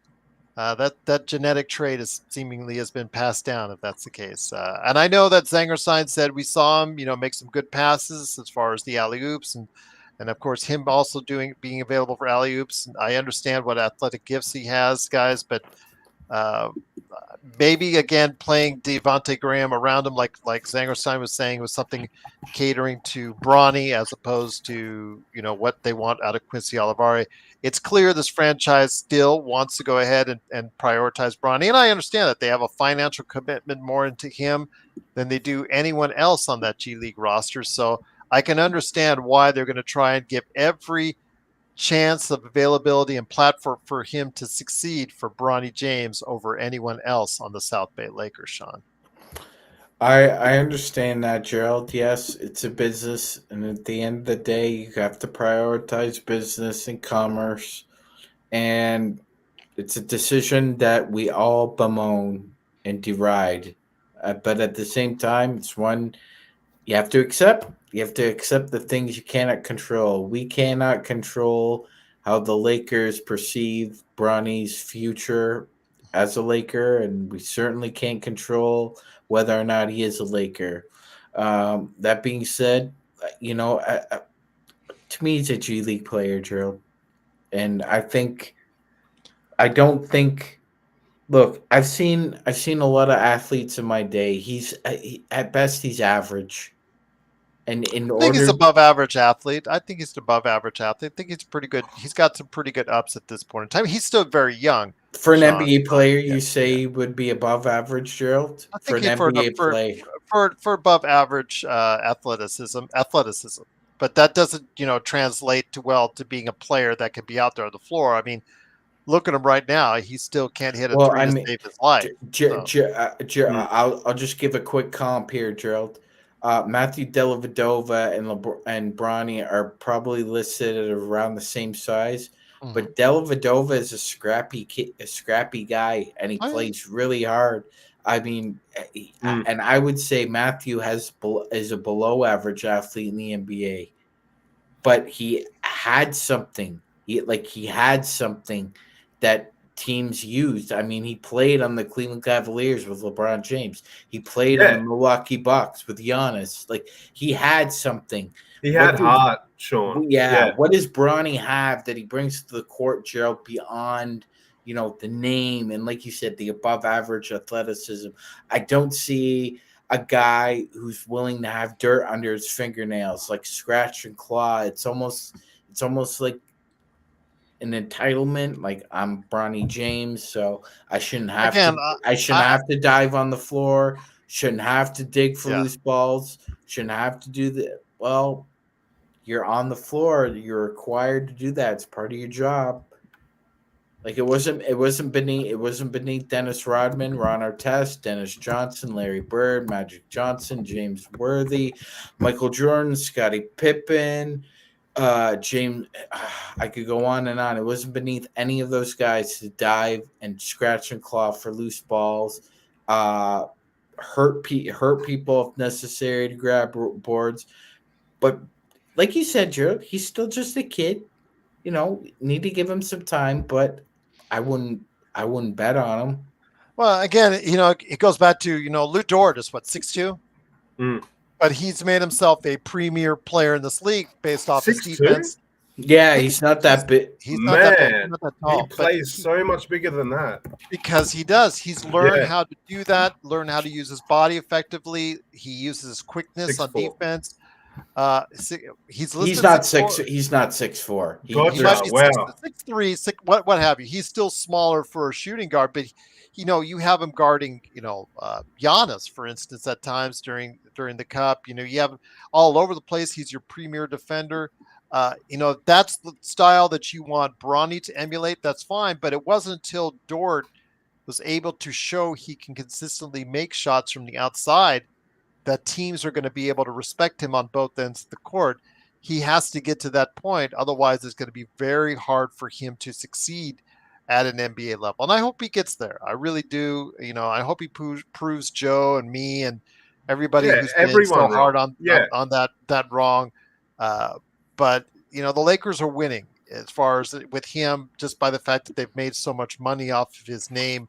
That genetic trait seemingly has been passed down, if that's the case. And I know that Zangerstein said we saw him, make some good passes as far as the alley-oops and of course, him also being available for alley-oops. I understand what athletic gifts he has, guys, but maybe, again, playing Devontae Graham around him, like Zangerstein was saying, was something catering to Bronny as opposed to, what they want out of Quincy Olivari. It's clear this franchise still wants to go ahead and prioritize Bronny, and I understand that they have a financial commitment more into him than they do anyone else on that G League roster, so I can understand why they're going to try and give every chance of availability and platform for him to succeed for Bronny James over anyone else on the South Bay Lakers, Sean. I understand that, Gerald. Yes, it's a business, and at the end of the day, you have to prioritize business and commerce, and it's a decision that we all bemoan and deride. But at the same time, it's one you have to accept. You have to accept the things you cannot control. We cannot control how the Lakers perceive Bronny's future as a Laker, and we certainly can't control whether or not he is a Laker. That being said, to me, he's a G League player, Gerald, and I don't think. Look, I've seen a lot of athletes in my day. At best he's average. And in I think he's order above average athlete. I think he's above average athlete. I think he's pretty good. He's got some pretty good ups at this point in time. He's still very young. for an Sean. NBA player, Yeah, you say would be above average, Gerald? I For think an he NBA player. for above average athleticism. But that doesn't translate to well to being a player that can be out there on the floor. I mean, look at him right now. He still can't hit a Well, three I to mean, save his life. So. I'll just give a quick comp here, Gerald. Matthew Dellavedova and Bronny are probably listed at around the same size, but Dellavedova is a scrappy guy, and he plays really hard. I mean, and I would say Matthew is a below average athlete in the NBA, but he had something. He had something that teams used. I mean, he played on the Cleveland Cavaliers with LeBron James. He played on the Milwaukee Bucks with Giannis. Like, he had something. He had heart, Sean. Yeah. What does Bronny have that he brings to the court, Gerald, beyond the name and, like you said, the above average athleticism? I don't see a guy who's willing to have dirt under his fingernails, like scratch and claw. It's almost like an entitlement. Like, I'm Bronny James, so I shouldn't have to dive on the floor. Shouldn't have to dig for loose balls. Shouldn't have to do that. Well, you're on the floor. You're required to do that. It's part of your job. Like, it wasn't beneath Dennis Rodman, Ron Artest, Dennis Johnson, Larry Bird, Magic Johnson, James Worthy, Michael Jordan, Scottie Pippen, James. I could go on and on. It wasn't beneath any of those guys to dive and scratch and claw for loose balls, hurt people if necessary to grab boards. But like you said, Joe, he's still just a kid. Need to give him some time, but I wouldn't bet on him. Well, again, it goes back to Lou Dort is what 6'2", but he's made himself a premier player in this league based off his defense. Yeah, he's not that big. He's not that big. He's not that tall. He plays so much bigger than that because he does. He's learned how to do that. Learned how to use his body effectively. He uses his quickness on defense. He's not 6'4". He's not 6'4". He might be 6'3", what have you. He's still smaller for a shooting guard, but you have him guarding, Giannis, for instance, at times during the cup. You have him all over the place. He's your premier defender. That's the style that you want Bronny to emulate. That's fine, but it wasn't until Dort was able to show he can consistently make shots from the outside that teams are going to be able to respect him on both ends of the court. He has to get to that point. Otherwise, it's going to be very hard for him to succeed at an NBA level. And I hope he gets there. I really do. I hope he proves Joe and me and everybody who's been so hard on that wrong. But, the Lakers are winning as far as with him, just by the fact that they've made so much money off of his name.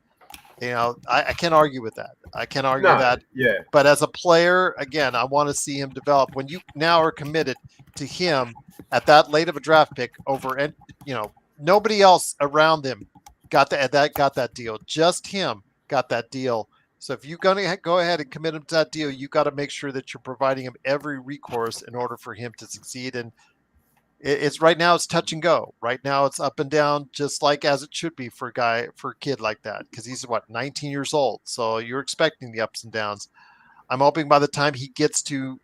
I can't argue with that. I can't argue that. Yeah. But as a player, again, I want to see him develop. When you now are committed to him at that late of a draft pick over, and nobody else around him got that deal. Just him got that deal. So if you're going to go ahead and commit him to that deal, you got to make sure that you're providing him every recourse in order for him to succeed. And it's right now it's touch and go. Right now it's up and down, just like as it should be for a kid like that, because he's 19 years old. So you're expecting the ups and downs. I'm hoping by the time he gets to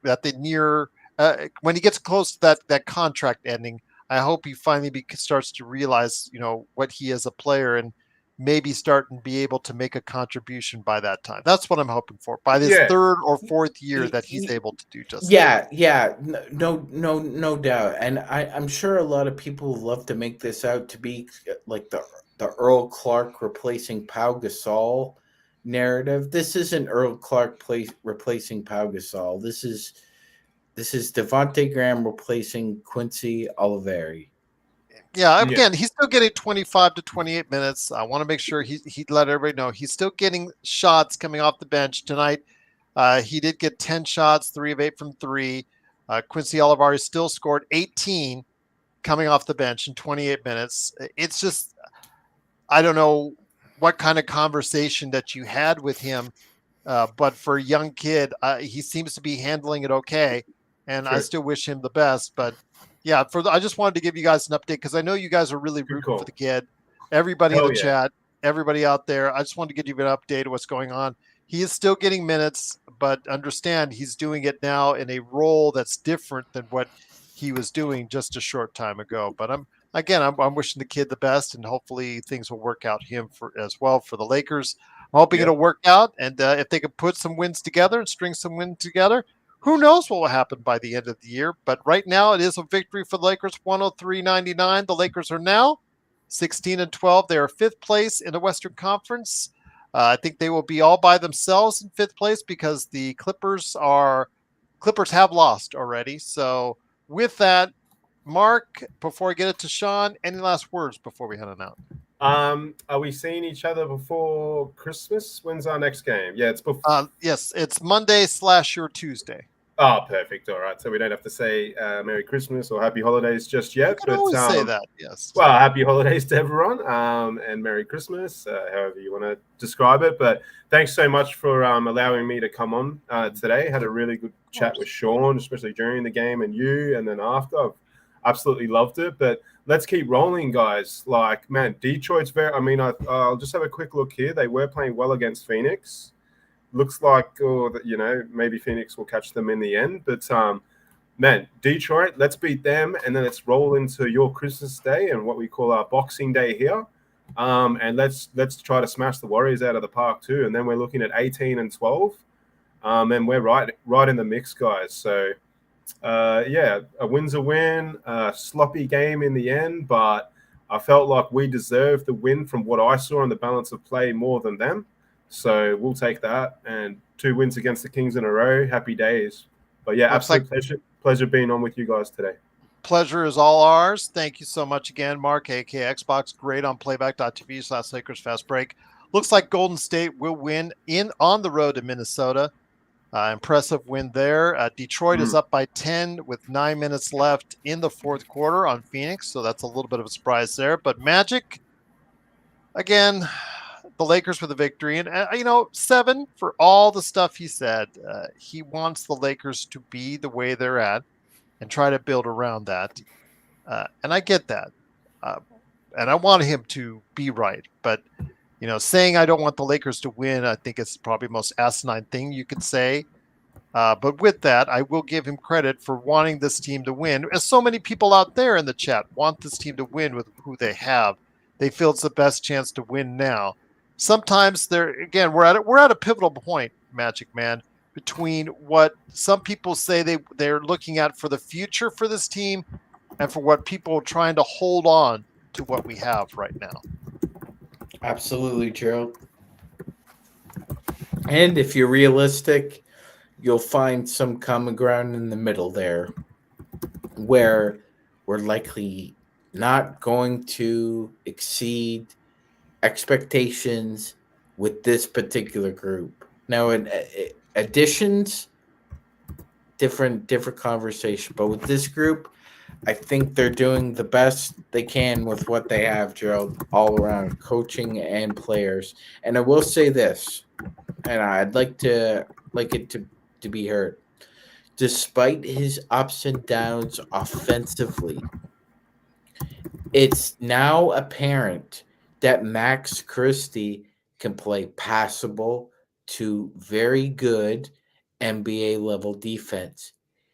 when he gets close to that contract ending, I hope he finally starts to realize what he is a player and maybe start and be able to make a contribution by that time. That's what I'm hoping for, by this third or fourth year that he's able to do just that. No doubt. And I'm sure a lot of people love to make this out to be like the Earl Clark replacing Pau Gasol narrative. This isn't Earl Clark replacing Pau Gasol. This is Devontae Graham replacing Quincy Oliveri. Yeah, again, he's still getting 25 to 28 minutes. I want to make sure he let everybody know he's still getting shots coming off the bench tonight. He did get 10 shots, 3 of 8 from 3. Quincy Oliveri still scored 18 coming off the bench in 28 minutes. It's just, I don't know what kind of conversation that you had with him, but for a young kid, he seems to be handling it okay. and I True. still wish him the best. But yeah, I just wanted to give you guys an update because I know you guys are really Good rooting call. for the kid. Everybody in Hell the yeah. chat, everybody out there, I just wanted to give you an update of what's going on. He is still getting minutes, but understand he's doing it now in a role that's different than what he was doing just a short time ago. But I'm wishing the kid the best, and hopefully things will work out him for as well for the Lakers. I'm hoping Yeah. it'll work out, and if they can put some wins together and string some wins together, who knows what will happen by the end of the year. But right now, it is a victory for the Lakers, 103-99. The Lakers are now 16-12. They are fifth place in the Western Conference. I think they will be all by themselves in fifth place because the Clippers have lost already. So with that, Mark, before I get it to Sean, any last words before we head on out? Are we seeing each other before Christmas? When's our next game? Yeah, it's before. Yes, it's Monday/your Tuesday. Oh, perfect. All right. So we don't have to say Merry Christmas or Happy Holidays just You yet. can But always say that, yes. well, Happy Holidays to everyone, and Merry Christmas, however you want to describe it. But thanks so much for allowing me to come on today. Had a really good chat with Sean, especially during the game, and you, and then after. I've absolutely loved it. But let's keep rolling, guys. Like, man, Detroit's very. I mean, I'll just have a quick look here. They were playing well against Phoenix. Looks like, maybe Phoenix will catch them in the end. But man, Detroit, let's beat them, and then let's roll into your Christmas Day and what we call our Boxing Day here. And let's try to smash the Warriors out of the park too. And then we're looking at 18-12. And we're right in the mix, guys. So yeah, a win's a win. Sloppy game in the end, but I felt like we deserved the win from what I saw in the balance of play more than them. So we'll take that. And 2 wins against the Kings in a row. Happy days. But yeah, absolute pleasure being on with you guys today. Pleasure is all ours. Thank you so much again, Mark, aka Xbox. Great on playback.tv/Lakers Fast Break. Looks like Golden State will win on the road to Minnesota. Impressive win there. Detroit is up by 10 with 9 minutes left in the fourth quarter on Phoenix, so that's a little bit of a surprise there. But Magic, again, the Lakers for the victory. And, 7 for all the stuff he said. He wants the Lakers to be the way they're at and try to build around that. And I get that. And I want him to be right. But, saying I don't want the Lakers to win, I think it's probably the most asinine thing you could say. But with that, I will give him credit for wanting this team to win. As so many people out there in the chat want this team to win with who they have. They feel it's the best chance to win now. Sometimes we're at a pivotal point, Magic Man, between what some people say they're looking at for the future for this team and for what people are trying to hold on to what we have right now. Absolutely, Gerald. And if you're realistic, you'll find some common ground in the middle there where we're likely not going to exceed expectations with this particular group. Now, in additions, different conversation, but with this group, I think they're doing the best they can with what they have, Gerald, all around coaching and players. And I will say this, and I'd like it to be heard. Despite his ups and downs offensively, it's now apparent that Max Christie can play passable to very good NBA level defense.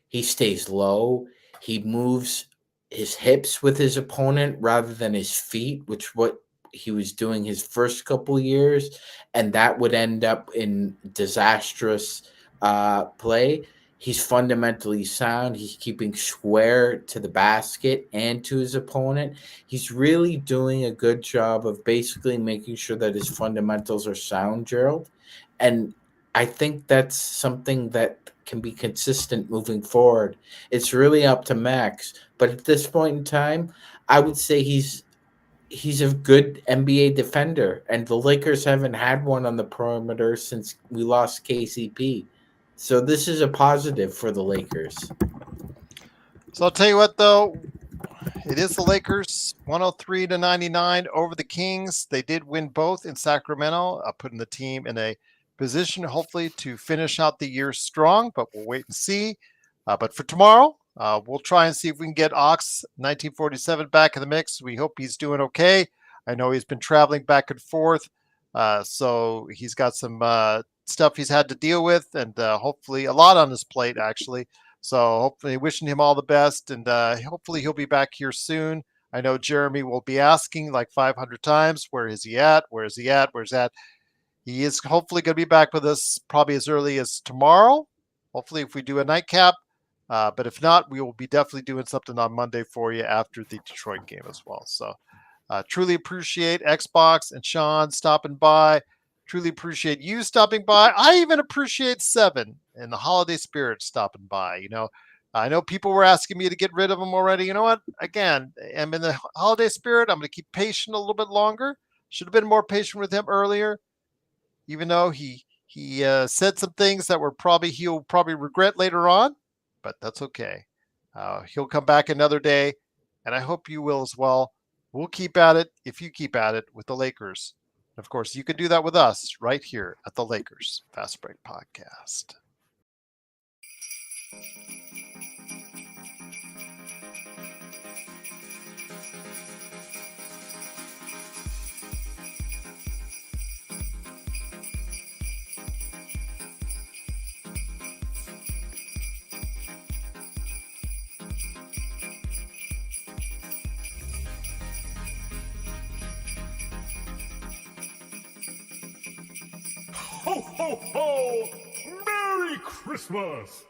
He stays low. He moves his hips with his opponent rather than his feet, which what he was doing his first couple years, and that would end up in disastrous play. He's fundamentally sound. He's keeping square to the basket and to his opponent. He's really doing a good job of basically making sure that his fundamentals are sound, Gerald. And I think that's something that can be consistent moving forward. It's really up to Max. But at this point in time, I would say he's a good NBA defender. And the Lakers haven't had one on the perimeter since we lost KCP. So this is a positive for the Lakers. So I'll tell you what, though, it is the Lakers 103-99 over the Kings. They did win both in Sacramento, putting the team in a position, hopefully, to finish out the year strong, but we'll wait and see. But for tomorrow, we'll try and see if we can get Ox 1947 back in the mix. We hope he's doing okay. I know he's been traveling back and forth, so he's got some stuff he's had to deal with, and hopefully a lot on his plate, actually. So hopefully wishing him all the best, and hopefully he'll be back here soon. I know Jeremy will be asking like 500 times, where is he at? Where is he at? Where's that? He is hopefully going to be back with us probably as early as tomorrow. Hopefully if we do a nightcap. But if not, we will be definitely doing something on Monday for you after the Detroit game as well. So truly appreciate Xbox and Sean stopping by. Truly appreciate you stopping by. I even appreciate Seven and the holiday spirit stopping by. You know, I know people were asking me to get rid of him already. You know what? Again, I'm in the holiday spirit. I'm going to keep patient a little bit longer. Should have been more patient with him earlier, even though he said some things that he'll probably regret later on. But that's okay. He'll come back another day, and I hope you will as well. We'll keep at it if you keep at it with the Lakers. Of course, you can do that with us right here at the Lakers Fast Break Podcast. Ho, ho, ho! Merry Christmas!